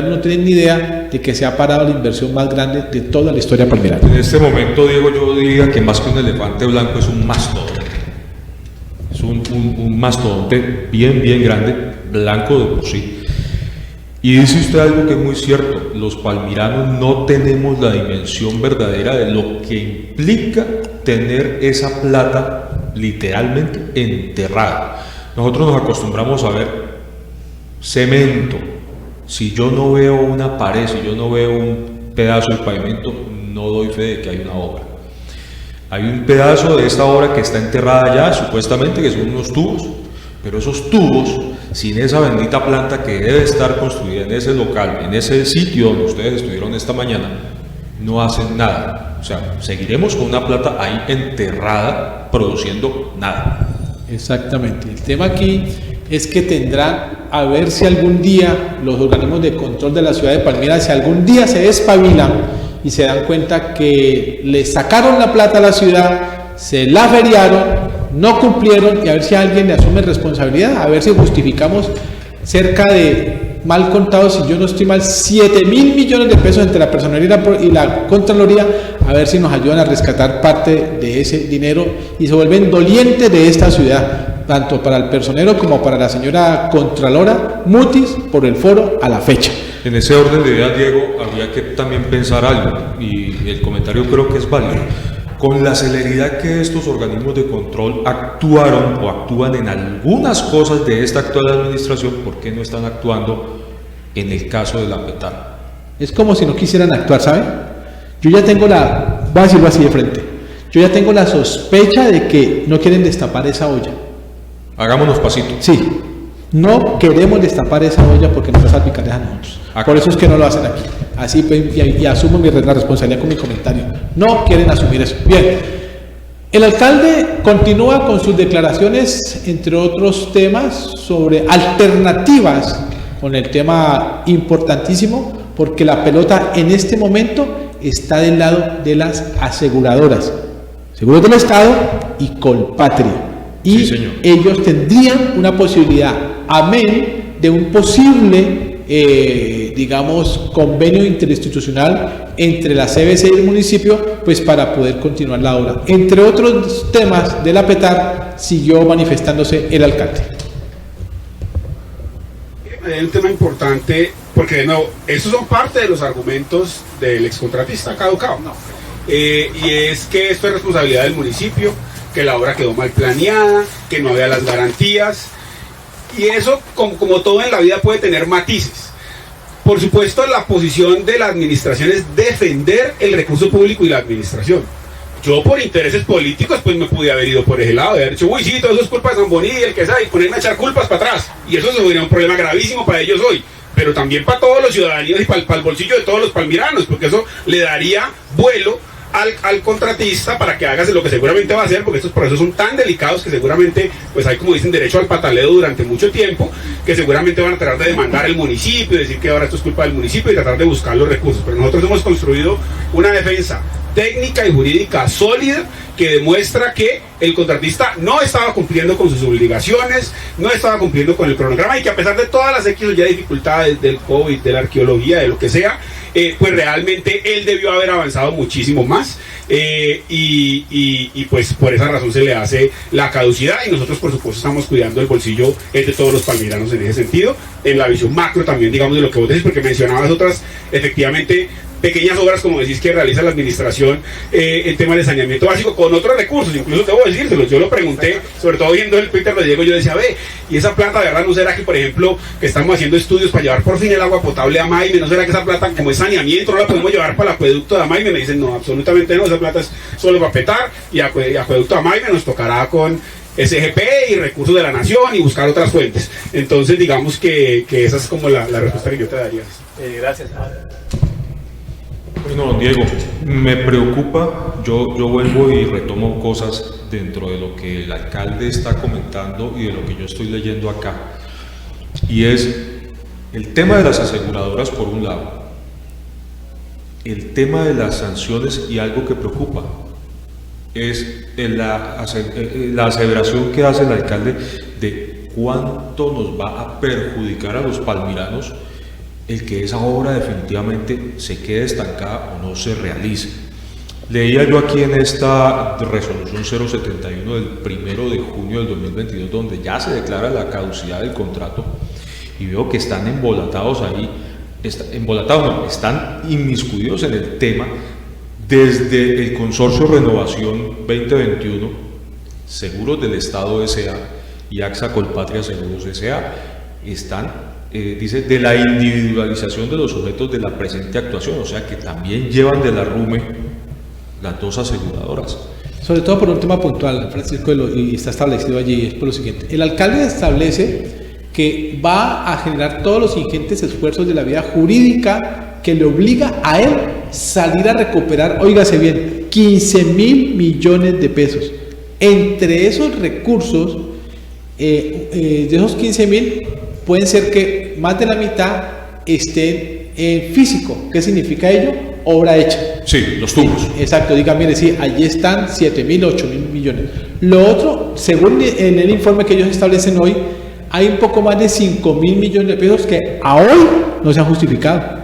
no tienen ni idea de que se ha parado la inversión más grande de toda la historia palmirana. En este momento, Diego, yo diría que más que un elefante blanco es un mastodonte. Es un mastodonte bien grande, blanco de por sí. Y dice usted algo que es muy cierto: los palmiranos no tenemos la dimensión verdadera de lo que implica tener esa plata literalmente enterrada. Nosotros nos acostumbramos a ver cemento. Si yo no veo una pared, si yo no veo un pedazo de pavimento, no doy fe de que hay una obra. Hay un pedazo de esta obra que está enterrada ya, supuestamente, que son unos tubos, pero esos tubos, sin esa bendita planta que debe estar construida en ese local, en ese sitio donde ustedes estuvieron esta mañana, no hacen nada. O sea, seguiremos con una planta ahí enterrada, produciendo nada. Exactamente. El tema aquí es que tendrán a ver si algún día los organismos de control de la ciudad de Palmira, si algún día se despabilan y se dan cuenta que le sacaron la plata a la ciudad, se la feriaron, no cumplieron, y a ver si alguien le asume responsabilidad, a ver si justificamos cerca de, mal contado, si yo no estoy mal, 7.000 millones de pesos entre la personería y la Contraloría, a ver si nos ayudan a rescatar parte de ese dinero y se vuelven dolientes de esta ciudad, tanto para el personero como para la señora Contralora Mutis, por el foro a la fecha. En ese orden de ideas, Diego, habría que también pensar algo, y el comentario creo que es válido. Con la celeridad que estos organismos de control actuaron o actúan en algunas cosas de esta actual administración, ¿por qué no están actuando en el caso de la PETAL? Es como si no quisieran actuar, ¿sabe? Yo ya tengo voy a decirlo así de frente, yo ya tengo la sospecha de que no quieren destapar esa olla. Hagámonos pasito. Sí, no queremos destapar esa olla porque nos va a salpicar a nosotros. Por eso es que no lo hacen aquí. Así pues, y asumo la responsabilidad con mi comentario. No quieren asumir eso. Bien, el alcalde continúa con sus declaraciones, entre otros temas, sobre alternativas, con el tema importantísimo, porque la pelota en este momento está del lado de las aseguradoras, Seguros del Estado y Colpatria. Y sí, ellos tendrían una posibilidad, amén de un posible digamos, convenio interinstitucional entre la CBC y el municipio, pues para poder continuar la obra. Entre otros temas de la PETAR, siguió manifestándose el alcalde. hay un tema importante, porque de nuevo, estos son parte de los argumentos del excontratista caducado. Y es que esto es responsabilidad del municipio, que la obra quedó mal planeada, que no había las garantías, y eso, como todo en la vida, puede tener matices. Por supuesto, la posición de la administración es defender el recurso público y la administración. Yo, por intereses políticos, pues me pude haber ido por ese lado, de haber dicho, uy, sí, todo eso es culpa de Zamboní, el que sabe, y ponerme a echar culpas para atrás. Y eso sería un problema gravísimo para ellos hoy, pero también para todos los ciudadanos y para el bolsillo de todos los palmiranos, porque eso le daría vuelo al contratista para que haga lo que seguramente va a hacer, porque estos procesos son tan delicados que seguramente pues hay, como dicen, derecho al pataleo durante mucho tiempo, que seguramente van a tratar de demandar el municipio, decir que ahora esto es culpa del municipio y tratar de buscar los recursos. Pero nosotros hemos construido una defensa técnica y jurídica sólida que demuestra que el contratista no estaba cumpliendo con sus obligaciones, no estaba cumpliendo con el cronograma, y que a pesar de todas las X o Y dificultades del COVID, de la arqueología, de lo que sea, pues realmente él debió haber avanzado muchísimo más, y pues por esa razón se le hace la caducidad, y nosotros por supuesto estamos cuidando el bolsillo de todos los palmiranos en ese sentido, en la visión macro también, digamos, de lo que vos decís, porque mencionabas otras, efectivamente, pequeñas obras, como decís, que realiza la administración en temas de saneamiento básico con otros recursos. Incluso debo decírselos, yo lo pregunté, sobre todo viendo el Twitter de Diego, yo decía, ve, y esa plata, de verdad, ¿no será que, por ejemplo, que estamos haciendo estudios para llevar por fin el agua potable a Maime, no será que esa plata, como es saneamiento, no la podemos llevar para el acueducto de Maime? Me dicen, no, absolutamente no, esa plata es solo para petar, y acueducto de Maime nos tocará con SGP y recursos de la nación y buscar otras fuentes. Entonces, digamos que esa es como la respuesta que yo te daría. Gracias. Bueno, don Diego, me preocupa, yo vuelvo y retomo cosas dentro de lo que el alcalde está comentando y de lo que yo estoy leyendo acá, y es el tema de las aseguradoras por un lado, el tema de las sanciones, y algo que preocupa es la aseveración que hace el alcalde de cuánto nos va a perjudicar a los palmiranos el que esa obra definitivamente se quede estancada o no se realice. Leía yo aquí en esta resolución 071 del 1 de junio del 2022, donde ya se declara la caducidad del contrato, y veo que están embolatados ahí, están inmiscuidos en el tema desde el Consorcio Renovación 2021, Seguros del Estado S.A. y AXA Colpatria Seguros S.A. están dice, de la individualización de los sujetos de la presente actuación, o sea que también llevan de la RUME las dos aseguradoras. Sobre todo por un tema puntual, Francisco, y está establecido allí, es por lo siguiente: el alcalde establece que va a generar todos los ingentes esfuerzos de la vía jurídica que le obliga a él salir a recuperar, óigase bien, 15.000 millones de pesos. Entre esos recursos, de esos 15.000, pueden ser que más de la mitad estén en físico. ¿Qué significa ello? Obra hecha. Sí, los tubos. Exacto, diga, mire, sí, allí están 7.000, 8.000 millones. Lo otro, según en el informe que ellos establecen hoy, hay un poco más de 5.000 millones de pesos que a hoy no se han justificado.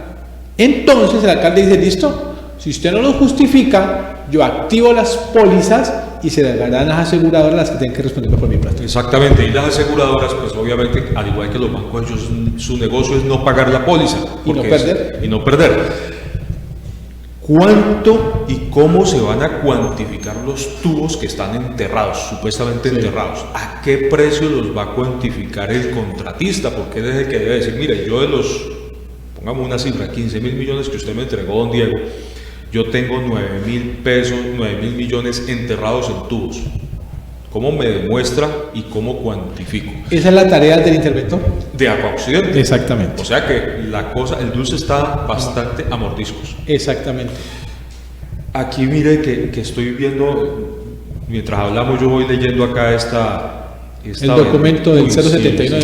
Entonces el alcalde dice, listo, si usted no lo justifica, yo activo las pólizas y se darán las aseguradoras las que tienen que responder por mi plata. Exactamente, y las aseguradoras, pues obviamente, al igual que los bancos, ellos, su negocio es no pagar la póliza. Y no perder. Y no perder. ¿Cuánto y cómo se van a cuantificar los tubos que están enterrados, supuestamente enterrados? ¿A qué precio los va a cuantificar el contratista? Porque es el que debe decir, mire, yo de los, pongamos una cifra, 15.000 millones que usted me entregó, don Diego, yo tengo 9.000 pesos, 9.000 millones enterrados en tubos. ¿Cómo me demuestra y cómo cuantifico? Esa es la tarea del interventor de Agua Occidente. Exactamente. O sea que la cosa, el dulce está bastante a mordiscos. Exactamente. Aquí mire que estoy viendo, mientras hablamos yo voy leyendo acá el documento del 071,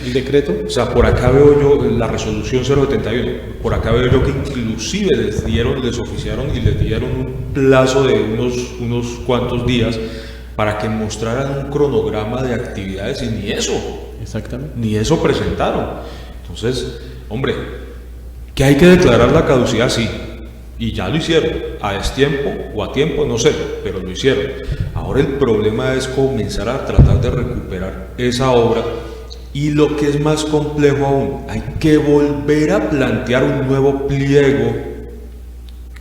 el decreto. O sea, por acá veo yo la resolución 071, por acá veo yo que inclusive les oficiaron y les dieron un plazo de unos cuantos días para que mostraran un cronograma de actividades, y ni eso. Exactamente. Ni eso presentaron. Entonces, hombre, que hay que declarar la caducidad, sí, y ya lo hicieron, a destiempo o a tiempo, no sé, pero lo hicieron. Ahora el problema es comenzar a tratar de recuperar esa obra Y lo que es más complejo aún, hay que volver a plantear un nuevo pliego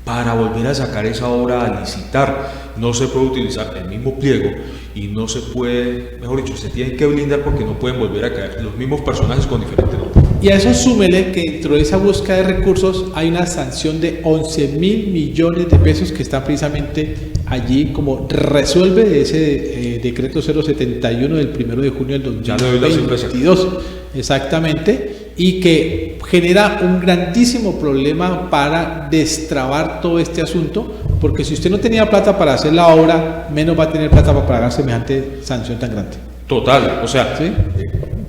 para volver a sacar esa obra a licitar. No se puede utilizar el mismo pliego y no se puede, mejor dicho, se tienen que blindar porque no pueden volver a caer los mismos personajes con diferentes nombres. Y a eso súmele que dentro de esa búsqueda de recursos hay una sanción de 11.000 millones de pesos que está precisamente allí como resuelve de ese decreto 071 del 1 de junio del 2022. Exactamente, y que genera un grandísimo problema para destrabar todo este asunto, porque si usted no tenía plata para hacer la obra, menos va a tener plata para pagar semejante sanción tan grande. Total, o sea, ¿Sí?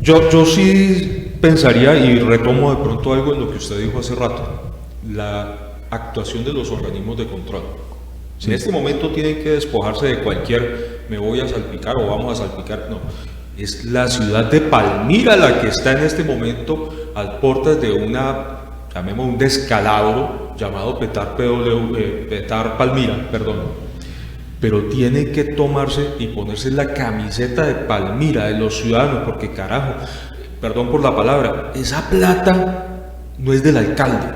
yo sí pensaría y retomo de pronto algo en lo que usted dijo hace rato, la actuación de los organismos de control. En este momento tienen que despojarse de cualquier me voy a salpicar o vamos a salpicar, no. Es la ciudad de Palmira la que está en este momento a puertas de llamemos un descalabro llamado Petar Palmira, perdón. Pero tienen que tomarse y ponerse la camiseta de Palmira, de los ciudadanos, porque carajo, perdón por la palabra, esa plata no es del alcalde.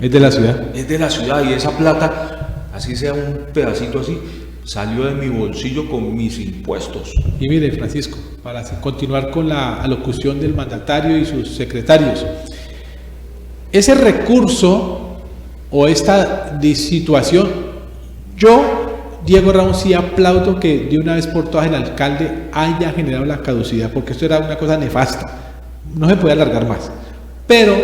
Es de la ciudad. Es de la ciudad y esa plata, así sea un pedacito así, salió de mi bolsillo con mis impuestos. Y mire, Francisco, para continuar con la alocución del mandatario y sus secretarios, ese recurso o esta situación, yo, Diego Ramos, sí aplaudo que de una vez por todas el alcalde haya generado la caducidad, porque esto era una cosa nefasta, no se puede alargar más. Pero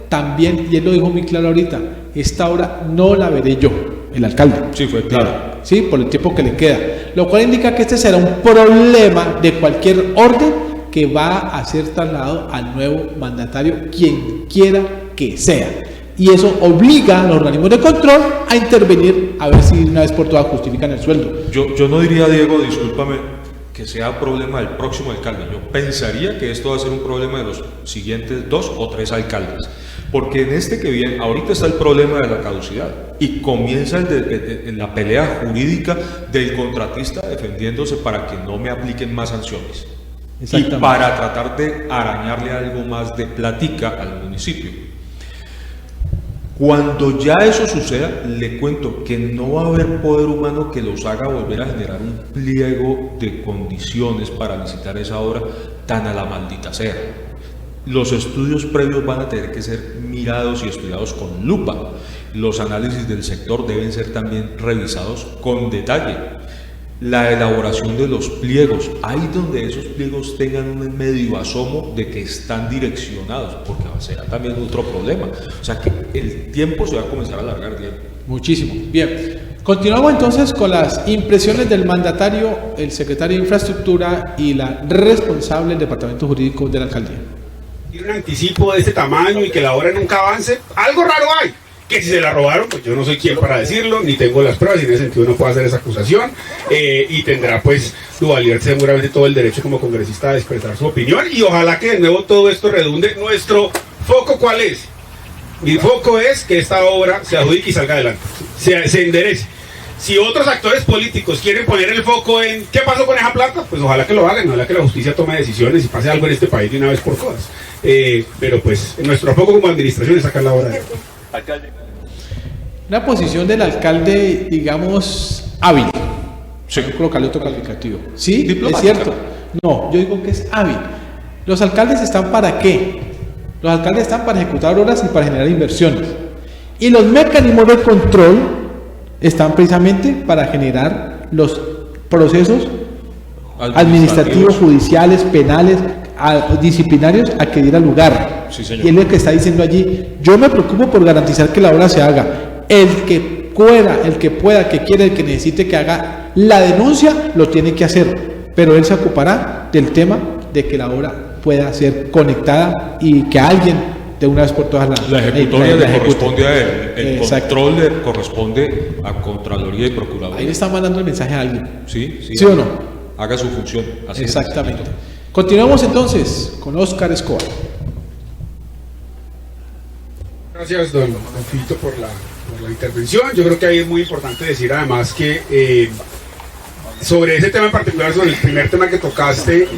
también, y él lo dijo muy claro ahorita, esta obra no la veré yo, el alcalde. Sí, fue claro. Sí, por el tiempo que le queda, lo cual indica que este será un problema de cualquier orden que va a ser trasladado al nuevo mandatario, quien quiera que sea, y eso obliga a los organismos de control a intervenir a ver si una vez por todas justifican el sueldo. Yo no diría, Diego, discúlpame, que sea problema del próximo alcalde. Yo pensaría que esto va a ser un problema de los siguientes 2 o 3 alcaldes. Porque en este que viene, ahorita está el problema de la caducidad y comienza la pelea jurídica del contratista defendiéndose para que no me apliquen más sanciones y para tratar de arañarle algo más de platica al municipio. Cuando ya eso suceda, le cuento que no va a haber poder humano que los haga volver a generar un pliego de condiciones para licitar esa obra tan a la maldita sea. Los estudios previos van a tener que ser mirados y estudiados con lupa. Los análisis del sector deben ser también revisados con detalle. La elaboración de los pliegos, ahí donde esos pliegos tengan un medio asomo de que están direccionados, porque será también otro problema. O sea que el tiempo se va a comenzar a alargar, Diego. Muchísimo. Bien, continuamos entonces con las impresiones del mandatario, el secretario de Infraestructura y la responsable del Departamento Jurídico de la Alcaldía. Y un anticipo de este tamaño y que la obra nunca avance, algo raro hay. Que si se la robaron, pues yo no soy quien para decirlo, ni tengo las pruebas, y en ese sentido no puedo hacer esa acusación, y tendrá pues Duvalier seguramente todo el derecho como congresista a expresar su opinión, y ojalá que de nuevo todo esto redunde. Nuestro foco, ¿cuál es? Mi foco es que esta obra se adjudique y salga adelante, se enderece. Si otros actores políticos quieren poner el foco en ¿qué pasó con esa plata? Pues ojalá que lo hagan, ojalá que la justicia tome decisiones y pase algo en este país de una vez por todas. Pero pues nuestro foco como administración es sacar la obra adelante. Una posición del alcalde, digamos, hábil. Sí. Voy a colocarle otro calificativo. Sí, Diplomática. es cierto. No, yo digo que es hábil. ¿Los alcaldes están para qué? Los alcaldes están para ejecutar obras y para generar inversiones. Y los mecanismos de control están precisamente para generar los procesos administrativos, judiciales, penales, disciplinarios a que diera lugar. Sí, señor. Y él es el que está diciendo allí, yo me preocupo por garantizar que la obra se haga. El que pueda, que quiera, el que necesite que haga la denuncia, lo tiene que hacer. Pero él se ocupará del tema de que la obra pueda ser conectada y que alguien de una vez por todas la ejecutoria le corresponde a él, el Exacto. control le corresponde a Contraloría y Procuraduría. Ahí le están mandando el mensaje a alguien. ¿Sí o no? Haga su función. Así Exactamente. Continuamos entonces con Óscar Escobar. Gracias, don Fito, por la intervención. Yo creo que ahí es muy importante decir además que sobre ese tema en particular, sobre el primer tema que tocaste,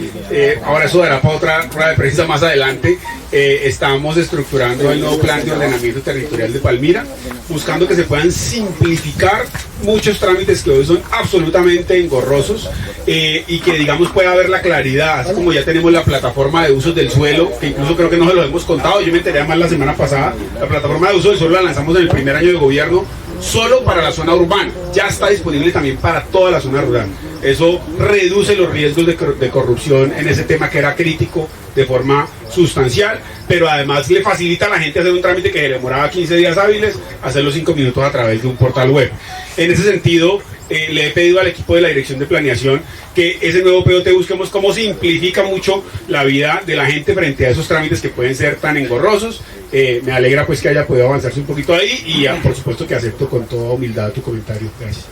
ahora eso dará para otra rueda de prensa más adelante. Estamos estructurando el nuevo plan de ordenamiento territorial de Palmira, buscando que se puedan simplificar muchos trámites que hoy son absolutamente engorrosos, y que digamos pueda haber la claridad, así como ya tenemos la plataforma de usos del suelo, que incluso creo que no se lo hemos contado, yo me enteré más la semana pasada. La plataforma de uso del suelo la lanzamos en el primer año de gobierno solo para la zona urbana, ya está disponible también para toda la zona rural. Eso reduce los riesgos de corrupción en ese tema que era crítico de forma sustancial, pero además le facilita a la gente hacer un trámite que le demoraba 15 días hábiles, hacerlo 5 minutos a través de un portal web. En ese sentido, le he pedido al equipo de la Dirección de Planeación que ese nuevo POT busquemos cómo simplifica mucho la vida de la gente frente a esos trámites que pueden ser tan engorrosos. Me alegra pues que haya podido avanzarse un poquito ahí y por supuesto que acepto con toda humildad tu comentario. Gracias.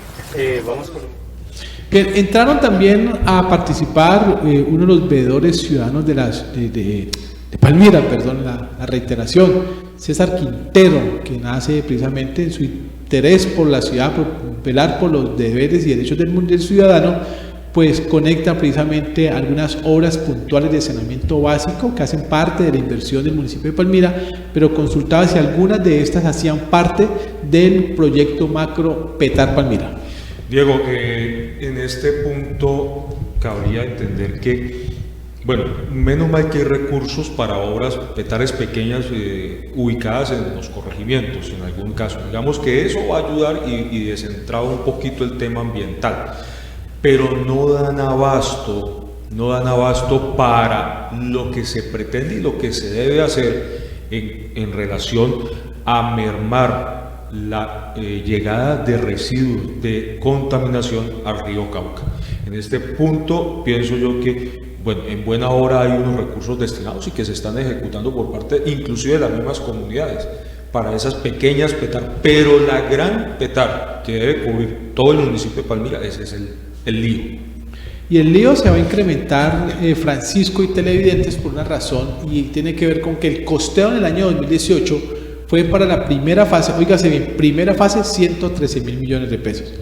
Vamos con... Bien, entraron también a participar uno de los veedores ciudadanos de Palmira, perdón, la reiteración, César Quintero, que nace precisamente en su interés por la ciudad, por velar por los deberes y derechos del ciudadano, pues conecta precisamente algunas obras puntuales de saneamiento básico que hacen parte de la inversión del municipio de Palmira, pero consultaba si algunas de estas hacían parte del proyecto macro Petar Palmira. Diego, en este punto cabría entender que, bueno, menos mal que hay recursos para obras petares pequeñas ubicadas en los corregimientos, en algún caso. Digamos que eso va a ayudar y descentraba un poquito el tema ambiental, pero no dan abasto para lo que se pretende y lo que se debe hacer en relación a mermar la llegada de residuos de contaminación al río Cauca. En este punto pienso yo que, bueno, en buena hora hay unos recursos destinados y que se están ejecutando por parte inclusive de las mismas comunidades para esas pequeñas petar, pero la gran petar que debe cubrir todo el municipio de Palmira, ese es el lío. Y el lío se va a incrementar, Francisco y televidentes, por una razón, y tiene que ver con que el costeo en el año 2018 fue para la primera fase, óigase bien, primera fase 113.000 millones de pesos.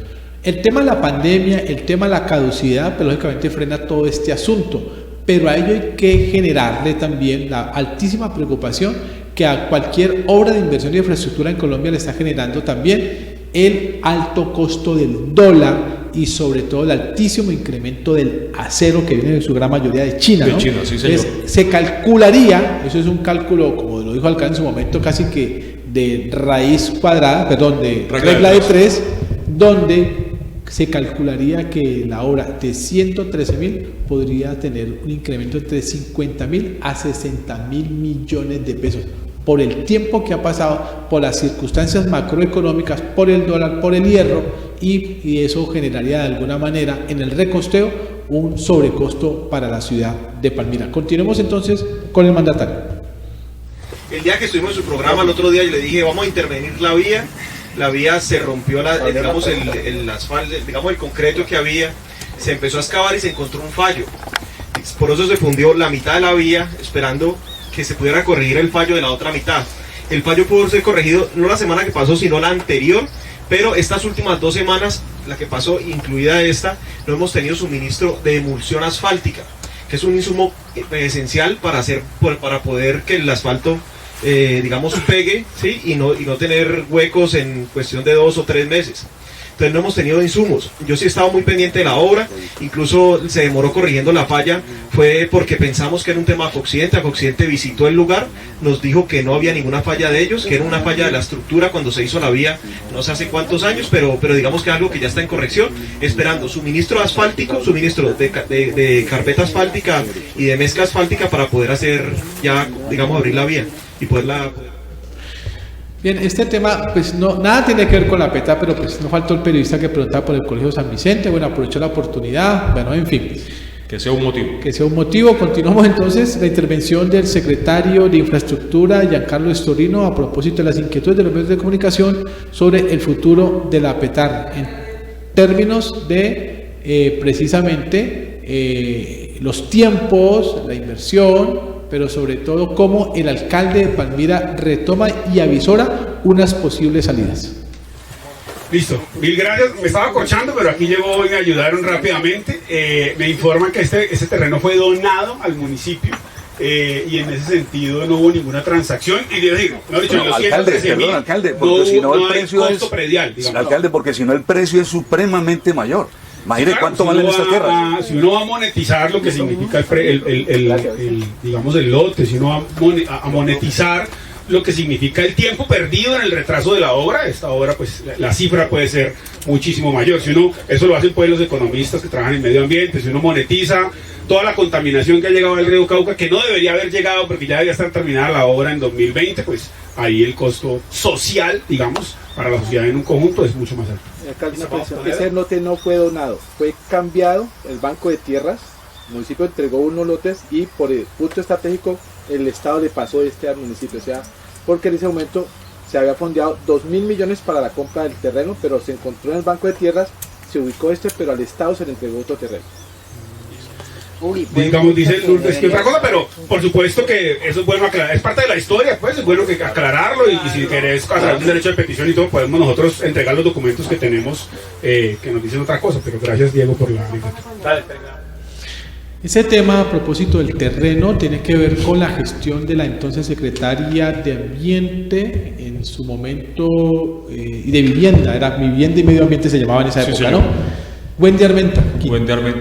El tema de la pandemia, el tema de la caducidad, pues lógicamente frena todo este asunto, pero a ello hay que generarle también la altísima preocupación que a cualquier obra de inversión y infraestructura en Colombia le está generando también el alto costo del dólar y sobre todo el altísimo incremento del acero que viene en su gran mayoría de China, ¿no? De China, sí, señor. Se calcularía, eso es un cálculo, como lo dijo Alcalde en su momento, casi que de raíz cuadrada, perdón, de regla de 3, donde se calcularía que la obra de 113.000 podría tener un incremento entre 50.000 a 60.000 millones de pesos por el tiempo que ha pasado, por las circunstancias macroeconómicas, por el dólar, por el hierro, y eso generaría de alguna manera en el recosteo un sobrecosto para la ciudad de Palmira. Continuemos entonces con el mandatario. El día que estuvimos en su programa, el otro día yo le dije, vamos a intervenir la vía se rompió, digamos, el asfalto, digamos, el concreto que había, se empezó a excavar y se encontró un fallo. Por eso se fundió la mitad de la vía, esperando que se pudiera corregir el fallo de la otra mitad. El fallo pudo ser corregido no la semana que pasó, sino la anterior, pero estas últimas 2 semanas, la que pasó, incluida esta, no hemos tenido suministro de emulsión asfáltica, que es un insumo esencial para poder que el asfalto, digamos, pegue, ¿sí? y no tener huecos en cuestión de 2 o 3 meses. Entonces no hemos tenido insumos. Yo sí he estado muy pendiente de la obra, incluso se demoró corrigiendo la falla, fue porque pensamos que era un tema de Afoccidente. Afoccidente visitó el lugar, nos dijo que no había ninguna falla de ellos, que era una falla de la estructura cuando se hizo la vía, no sé hace cuántos años, pero digamos que algo que ya está en corrección, esperando suministro asfáltico, suministro de carpeta asfáltica y de mezcla asfáltica para poder hacer ya, digamos, abrir la vía y poderla... Bien, este tema, pues no, nada tiene que ver con la PETA, pero pues no faltó el periodista que preguntaba por el Colegio San Vicente, bueno, aprovechó la oportunidad, bueno, en fin. Que sea un motivo. Que sea un motivo. Continuamos entonces la intervención del secretario de Infraestructura, Giancarlo Estorino, a propósito de las inquietudes de los medios de comunicación sobre el futuro de la PETAR, en términos de precisamente los tiempos, la inversión, pero sobre todo cómo el alcalde de Palmira retoma y avisora unas posibles salidas. Listo, mil gracias. Me estaba corchando, pero aquí llegó y me ayudaron rápidamente. Me informan que este terreno fue donado al municipio. Y en ese sentido no hubo ninguna transacción y decir, no, dicho, no, alcalde, porque si no el precio es predial, alcalde, porque si no el precio es supremamente mayor. Imagínate claro, cuánto valen estas tierras. Si uno va a monetizar lo que significa digamos el lote, si uno va a monetizar lo que significa el tiempo perdido en el retraso de la obra, esta obra pues la cifra puede ser muchísimo mayor. Si uno, eso lo hacen pues los economistas que trabajan en medio ambiente, si uno monetiza toda la contaminación que ha llegado al río Cauca, que no debería haber llegado porque ya debería estar terminada la obra en 2020, pues ahí el costo social, digamos, para la sociedad en un conjunto es mucho más alto. Ese lote no fue donado, fue cambiado el banco de tierras, el municipio entregó unos lotes y por el punto estratégico el Estado le pasó al municipio, o sea, porque en ese momento se había fondeado 2.000 millones para la compra del terreno, pero se encontró en el banco de tierras, se ubicó pero al Estado se le entregó otro terreno. Digamos, dice Lourdes que otra cosa, pero por supuesto que eso es bueno aclarar, es parte de la historia, pues es bueno que aclararlo y si querés a través de un derecho de petición y todo, podemos nosotros entregar los documentos que tenemos que nos dicen otra cosa, pero gracias Diego por la anécdota. Ese tema a propósito del terreno tiene que ver con la gestión de la entonces secretaria de Ambiente en su momento y de Vivienda, era Vivienda y Medio Ambiente se llamaba en esa época, señor. ¿No? Wendy Armenta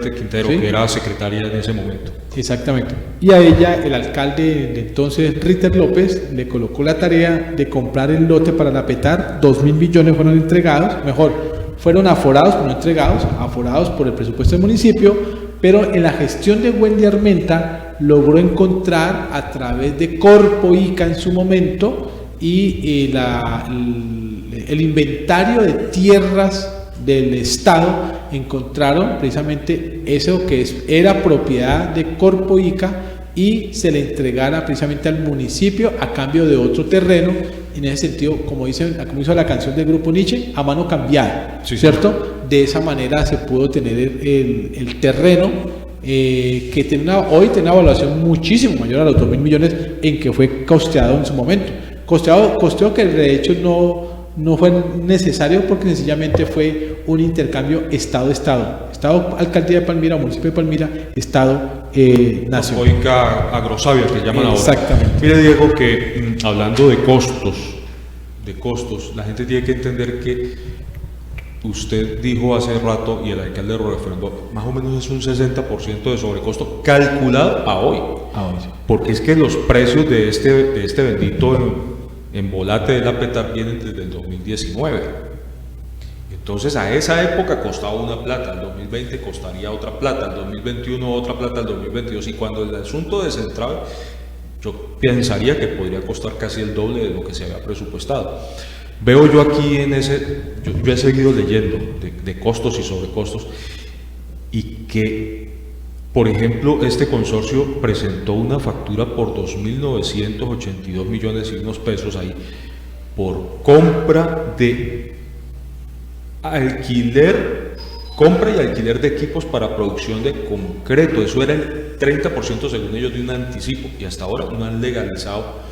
Quintero, ¿sí? Que era secretaria en ese momento. Exactamente. Y a ella, el alcalde de entonces, Ritter López, le colocó la tarea de comprar el lote para la Petar. 2.000 millones fueron entregados, fueron aforados, pero no entregados, aforados por el presupuesto del municipio, pero en la gestión de Wendy Armenta logró encontrar a través de Corpo Ica en su momento y el inventario de tierras del Estado, encontraron precisamente eso que era propiedad de Corpo Ica y se le entregara precisamente al municipio a cambio de otro terreno. En ese sentido, como hizo la canción del grupo Nietzsche, a mano cambiada, sí, ¿cierto? Sí. De esa manera se pudo tener el terreno que hoy tiene una evaluación muchísimo mayor a los 2.000 millones en que fue costeado en su momento. Costeado que de hecho no fue necesario porque sencillamente fue un intercambio Estado-Estado. Estado, Alcaldía de Palmira, Municipio de Palmira, Estado, Nación. Oiga, Agrosavia, que llaman ahora. Exactamente. Mire, Diego, que hablando de costos, la gente tiene que entender que usted dijo hace rato, y el alcalde lo refrendó, más o menos es un 60% de sobrecosto calculado a hoy. Sí. Porque es que los precios de este bendito en volate de la Petar vienen desde el 2019. Entonces a esa época costaba una plata, el 2020 costaría otra plata, el 2021 otra plata, el 2022, y cuando el asunto descentraba, yo pensaría que podría costar casi el doble de lo que se había presupuestado. Veo yo aquí yo he seguido leyendo de costos y sobrecostos, y que, por ejemplo, este consorcio presentó una factura por 2.982 millones y unos pesos ahí, por compra y alquiler de equipos para producción de concreto. Eso era el 30% según ellos de un anticipo, y hasta ahora no han legalizado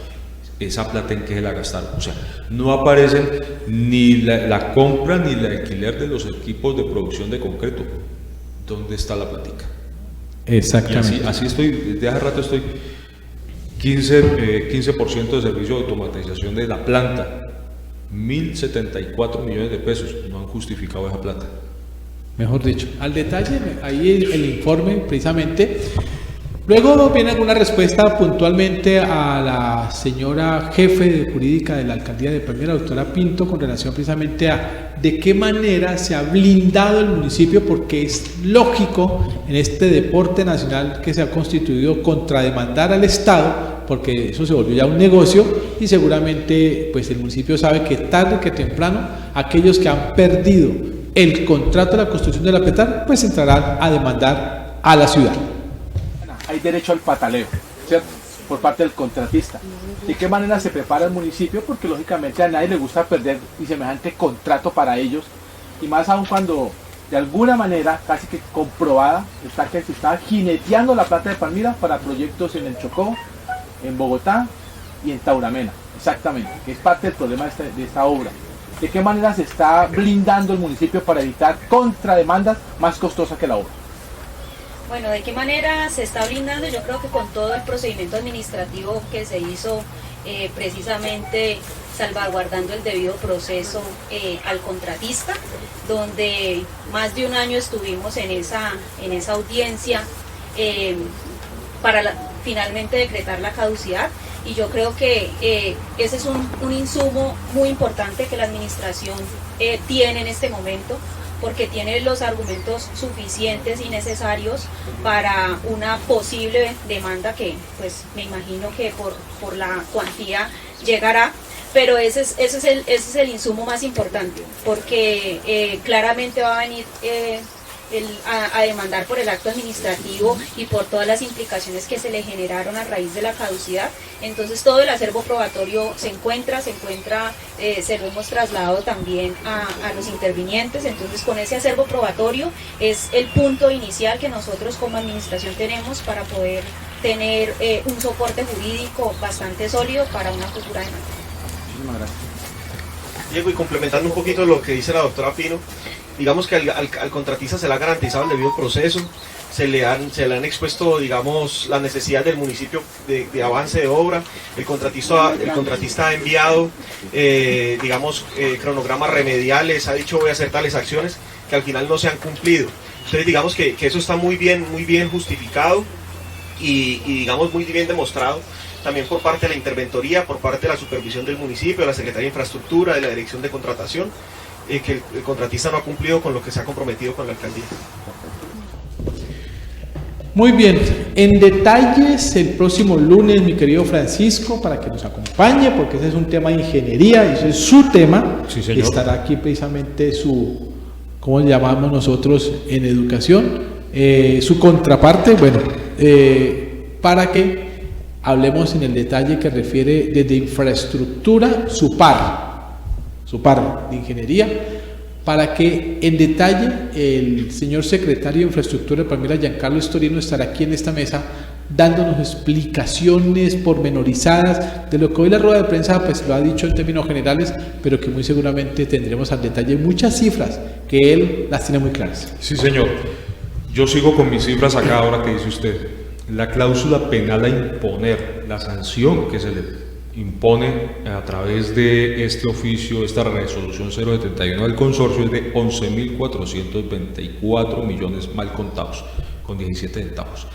esa plata en que se la gastaron. O sea, no aparecen ni la compra ni el alquiler de los equipos de producción de concreto. ¿Dónde está la platica? Exactamente. Y así estoy, desde hace rato estoy 15% de servicio de automatización de la planta, 1.074 millones de pesos, no han justificado esa plata. Mejor dicho, al detalle, ahí el informe precisamente. Luego viene alguna respuesta puntualmente a la señora jefe jurídica de la alcaldía de Palmira, doctora Pinto, con relación precisamente a de qué manera se ha blindado el municipio, porque es lógico en este deporte nacional que se ha constituido contrademandar al Estado, porque eso se volvió ya un negocio, y seguramente pues el municipio sabe que tarde que temprano aquellos que han perdido el contrato de la construcción de la Petar pues entrarán a demandar a la ciudad. Hay derecho al pataleo, ¿cierto? Por parte del contratista. ¿De qué manera se prepara el municipio? Porque lógicamente a nadie le gusta perder y semejante contrato para ellos, y más aún cuando de alguna manera casi que comprobada está que se está jineteando la plata de Palmira para proyectos en el Chocó, en Bogotá y en Tauramena, exactamente, que es parte del problema de esta obra. ¿De qué manera se está blindando el municipio para evitar contrademandas más costosas que la obra? Bueno, ¿de qué manera se está blindando? Yo creo que con todo el procedimiento administrativo que se hizo, precisamente salvaguardando el debido proceso al contratista, donde más de un año estuvimos en esa audiencia para finalmente decretar la caducidad, y yo creo que ese es un insumo muy importante que la administración tiene en este momento, porque tiene los argumentos suficientes y necesarios para una posible demanda que pues me imagino que por la cuantía llegará, pero ese es el insumo más importante, porque claramente va a venir a demandar por el acto administrativo y por todas las implicaciones que se le generaron a raíz de la caducidad. Entonces todo el acervo probatorio se encuentra, se lo hemos trasladado también a los intervinientes. Entonces con ese acervo probatorio es el punto inicial que nosotros como administración tenemos para poder tener un soporte jurídico bastante sólido para una futura demanda. Muchísimas gracias. Diego, y complementando un poquito lo que dice la doctora Pino, digamos que al contratista se le ha garantizado el debido proceso, se le han expuesto, digamos, la necesidad del municipio de avance de obra. El contratista ha enviado, digamos, cronogramas remediales, ha dicho voy a hacer tales acciones que al final no se han cumplido. Entonces digamos que eso está muy bien justificado y digamos muy bien demostrado también por parte de la interventoría, por parte de la supervisión del municipio, de la Secretaría de Infraestructura, de la Dirección de Contratación, que el contratista no ha cumplido con lo que se ha comprometido con la alcaldía. Muy bien, en detalles el próximo lunes, mi querido Francisco, para que nos acompañe, porque ese es un tema de ingeniería, ese es su tema. Sí, señor. Estará aquí precisamente su, ¿cómo le llamamos nosotros en educación? Su contraparte, bueno, para que hablemos en el detalle que refiere desde infraestructura, su par de ingeniería, para que en detalle el señor secretario de Infraestructura de Palmira, Giancarlo Estorino, estará aquí en esta mesa dándonos explicaciones pormenorizadas de lo que hoy la rueda de prensa pues lo ha dicho en términos generales, pero que muy seguramente tendremos al detalle muchas cifras que él las tiene muy claras. Sí, señor. Yo sigo con mis cifras acá ahora que dice usted. La cláusula penal a imponer, la sanción que se le impone a través de este oficio, esta resolución 071 del consorcio, es de 11.424 millones mal contados, con 17 centavos.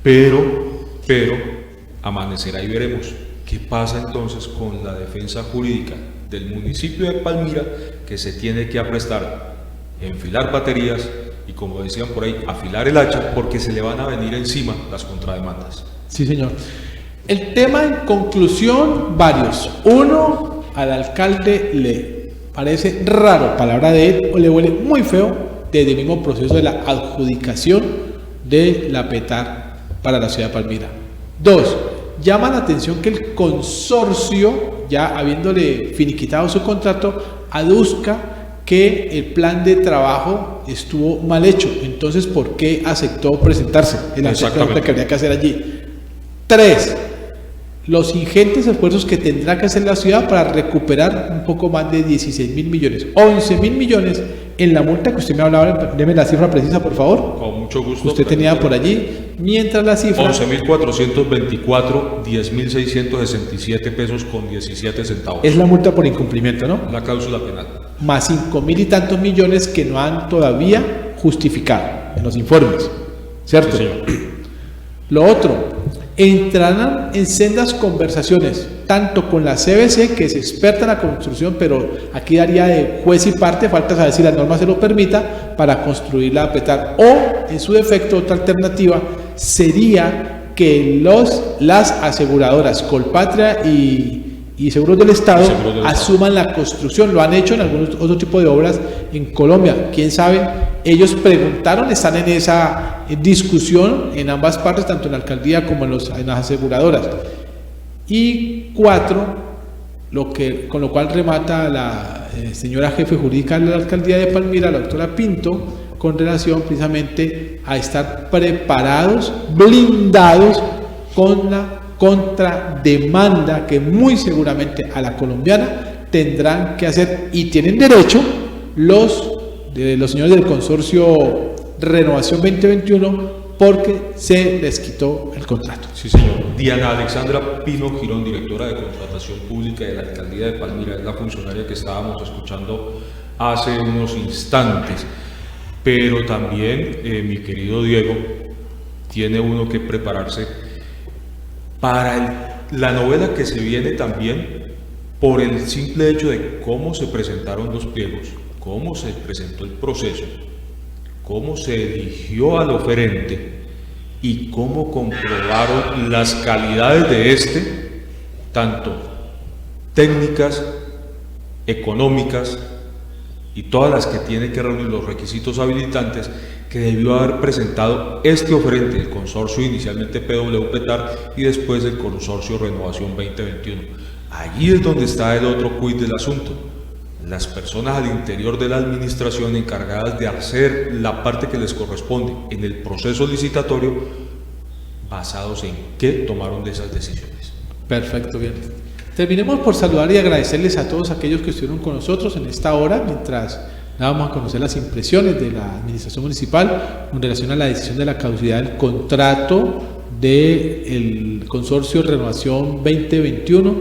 Pero, amanecerá y veremos qué pasa entonces con la defensa jurídica del municipio de Palmira, que se tiene que aprestar, enfilar baterías y, como decían por ahí, afilar el hacha, porque se le van a venir encima las contrademandas. Sí, señor. El tema, en conclusión, varios. Uno, al alcalde le parece raro, palabra de él, o le huele muy feo desde el mismo proceso de la adjudicación de la PETAR para la ciudad de Palmira. Dos, llama la atención que el consorcio, ya habiéndole finiquitado su contrato, aduzca que el plan de trabajo estuvo mal hecho. Entonces, ¿por qué aceptó presentarse? Es la pregunta que habría que hacer allí. 3. Los ingentes esfuerzos que tendrá que hacer la ciudad para recuperar un poco más de 16.000 millones, 11.000 millones en la multa que usted me hablaba. Deme la cifra precisa, por favor. Con mucho gusto. Usted tenía por allí, mientras la cifra 11.424, 10.667 pesos con 17 centavos. Es la multa por incumplimiento, ¿no? La cláusula penal. Más 5.000 y tantos millones que no han todavía justificado en los informes, ¿cierto? Sí, señor. Lo otro, entrarán en sendas conversaciones, tanto con la CBC, que es experta en la construcción, pero aquí daría de juez y parte, falta saber si la norma se lo permita, para construir la PETAR, o en su defecto otra alternativa sería que las aseguradoras Colpatria y Seguros del Estado asuman la construcción. Lo han hecho en algunos otro tipo de obras en Colombia, quién sabe. Ellos preguntaron, están en esa discusión en ambas partes, tanto en la alcaldía como en las aseguradoras. Y 4, con lo cual remata la señora jefe jurídica de la alcaldía de Palmira, la doctora Pinto, con relación precisamente a estar preparados, blindados con la contrademanda que muy seguramente a la colombiana tendrán que hacer y tienen derecho los señores del consorcio Renovación 2021 porque se les quitó el contrato. Sí, señor. Diana Alexandra Pino Girón, directora de Contratación Pública de la Alcaldía de Palmira, es la funcionaria que estábamos escuchando hace unos instantes. Pero también, mi querido Diego, tiene uno que prepararse para la novela que se viene también por el simple hecho de cómo se presentaron los pliegos, cómo se presentó el proceso, cómo se eligió al oferente y cómo comprobaron las calidades de tanto técnicas, económicas y todas las que tiene que reunir los requisitos habilitantes que debió haber presentado este oferente, el consorcio inicialmente PW Petar y después el consorcio Renovación 2021. Allí es donde está el otro quid del asunto. Las personas al interior de la administración encargadas de hacer la parte que les corresponde en el proceso licitatorio, basados en qué tomaron de esas decisiones. Perfecto, bien. Terminemos por saludar y agradecerles a todos aquellos que estuvieron con nosotros en esta hora, mientras dábamos a conocer las impresiones de la administración municipal con relación a la decisión de la caducidad del contrato del consorcio Renovación 2021,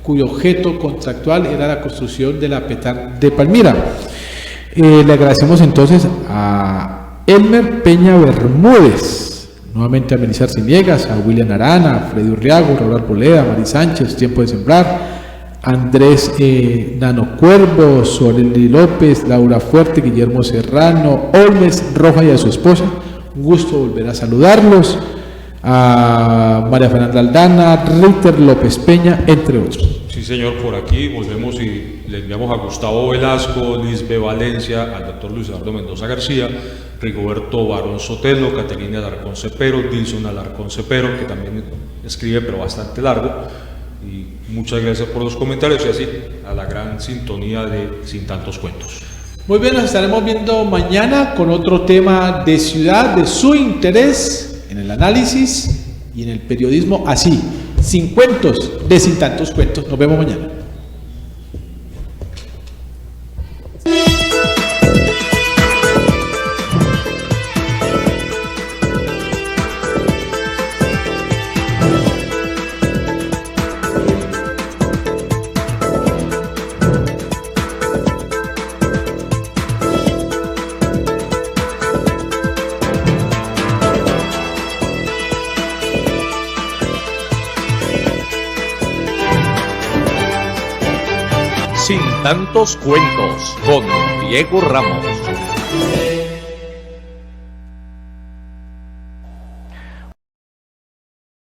cuyo objeto contractual era la construcción de la Petar de Palmira. Le agradecemos entonces a Elmer Peña Bermúdez, nuevamente a Melizar Ciniegas, a William Arana, a Freddy Urriago, Raúl Arboleda, Mari Sánchez, Tiempo de Sembrar, Andrés Nano Cuervo, Soreli López, Laura Fuerte, Guillermo Serrano, Olmes Roja y a su esposa. Un gusto volver a saludarlos. A María Fernanda Aldana, Ritter López Peña, entre otros. Sí, señor, por aquí volvemos y le enviamos a Gustavo Velasco, Lisbe Valencia, al doctor Luis Eduardo Mendoza García, Rigoberto Barón Sotelo, Caterina Alarcón Cepero, Dilson Alarcón Cepero, que también escribe pero bastante largo, y muchas gracias por los comentarios y así a la gran sintonía de Sin Tantos Cuentos. Muy bien, nos estaremos viendo mañana con otro tema de ciudad, de su interés en el análisis y en el periodismo así, sin cuentos, de Sin Tantos Cuentos. Nos vemos mañana. Sin Tantos Cuentos con Diego Ramos.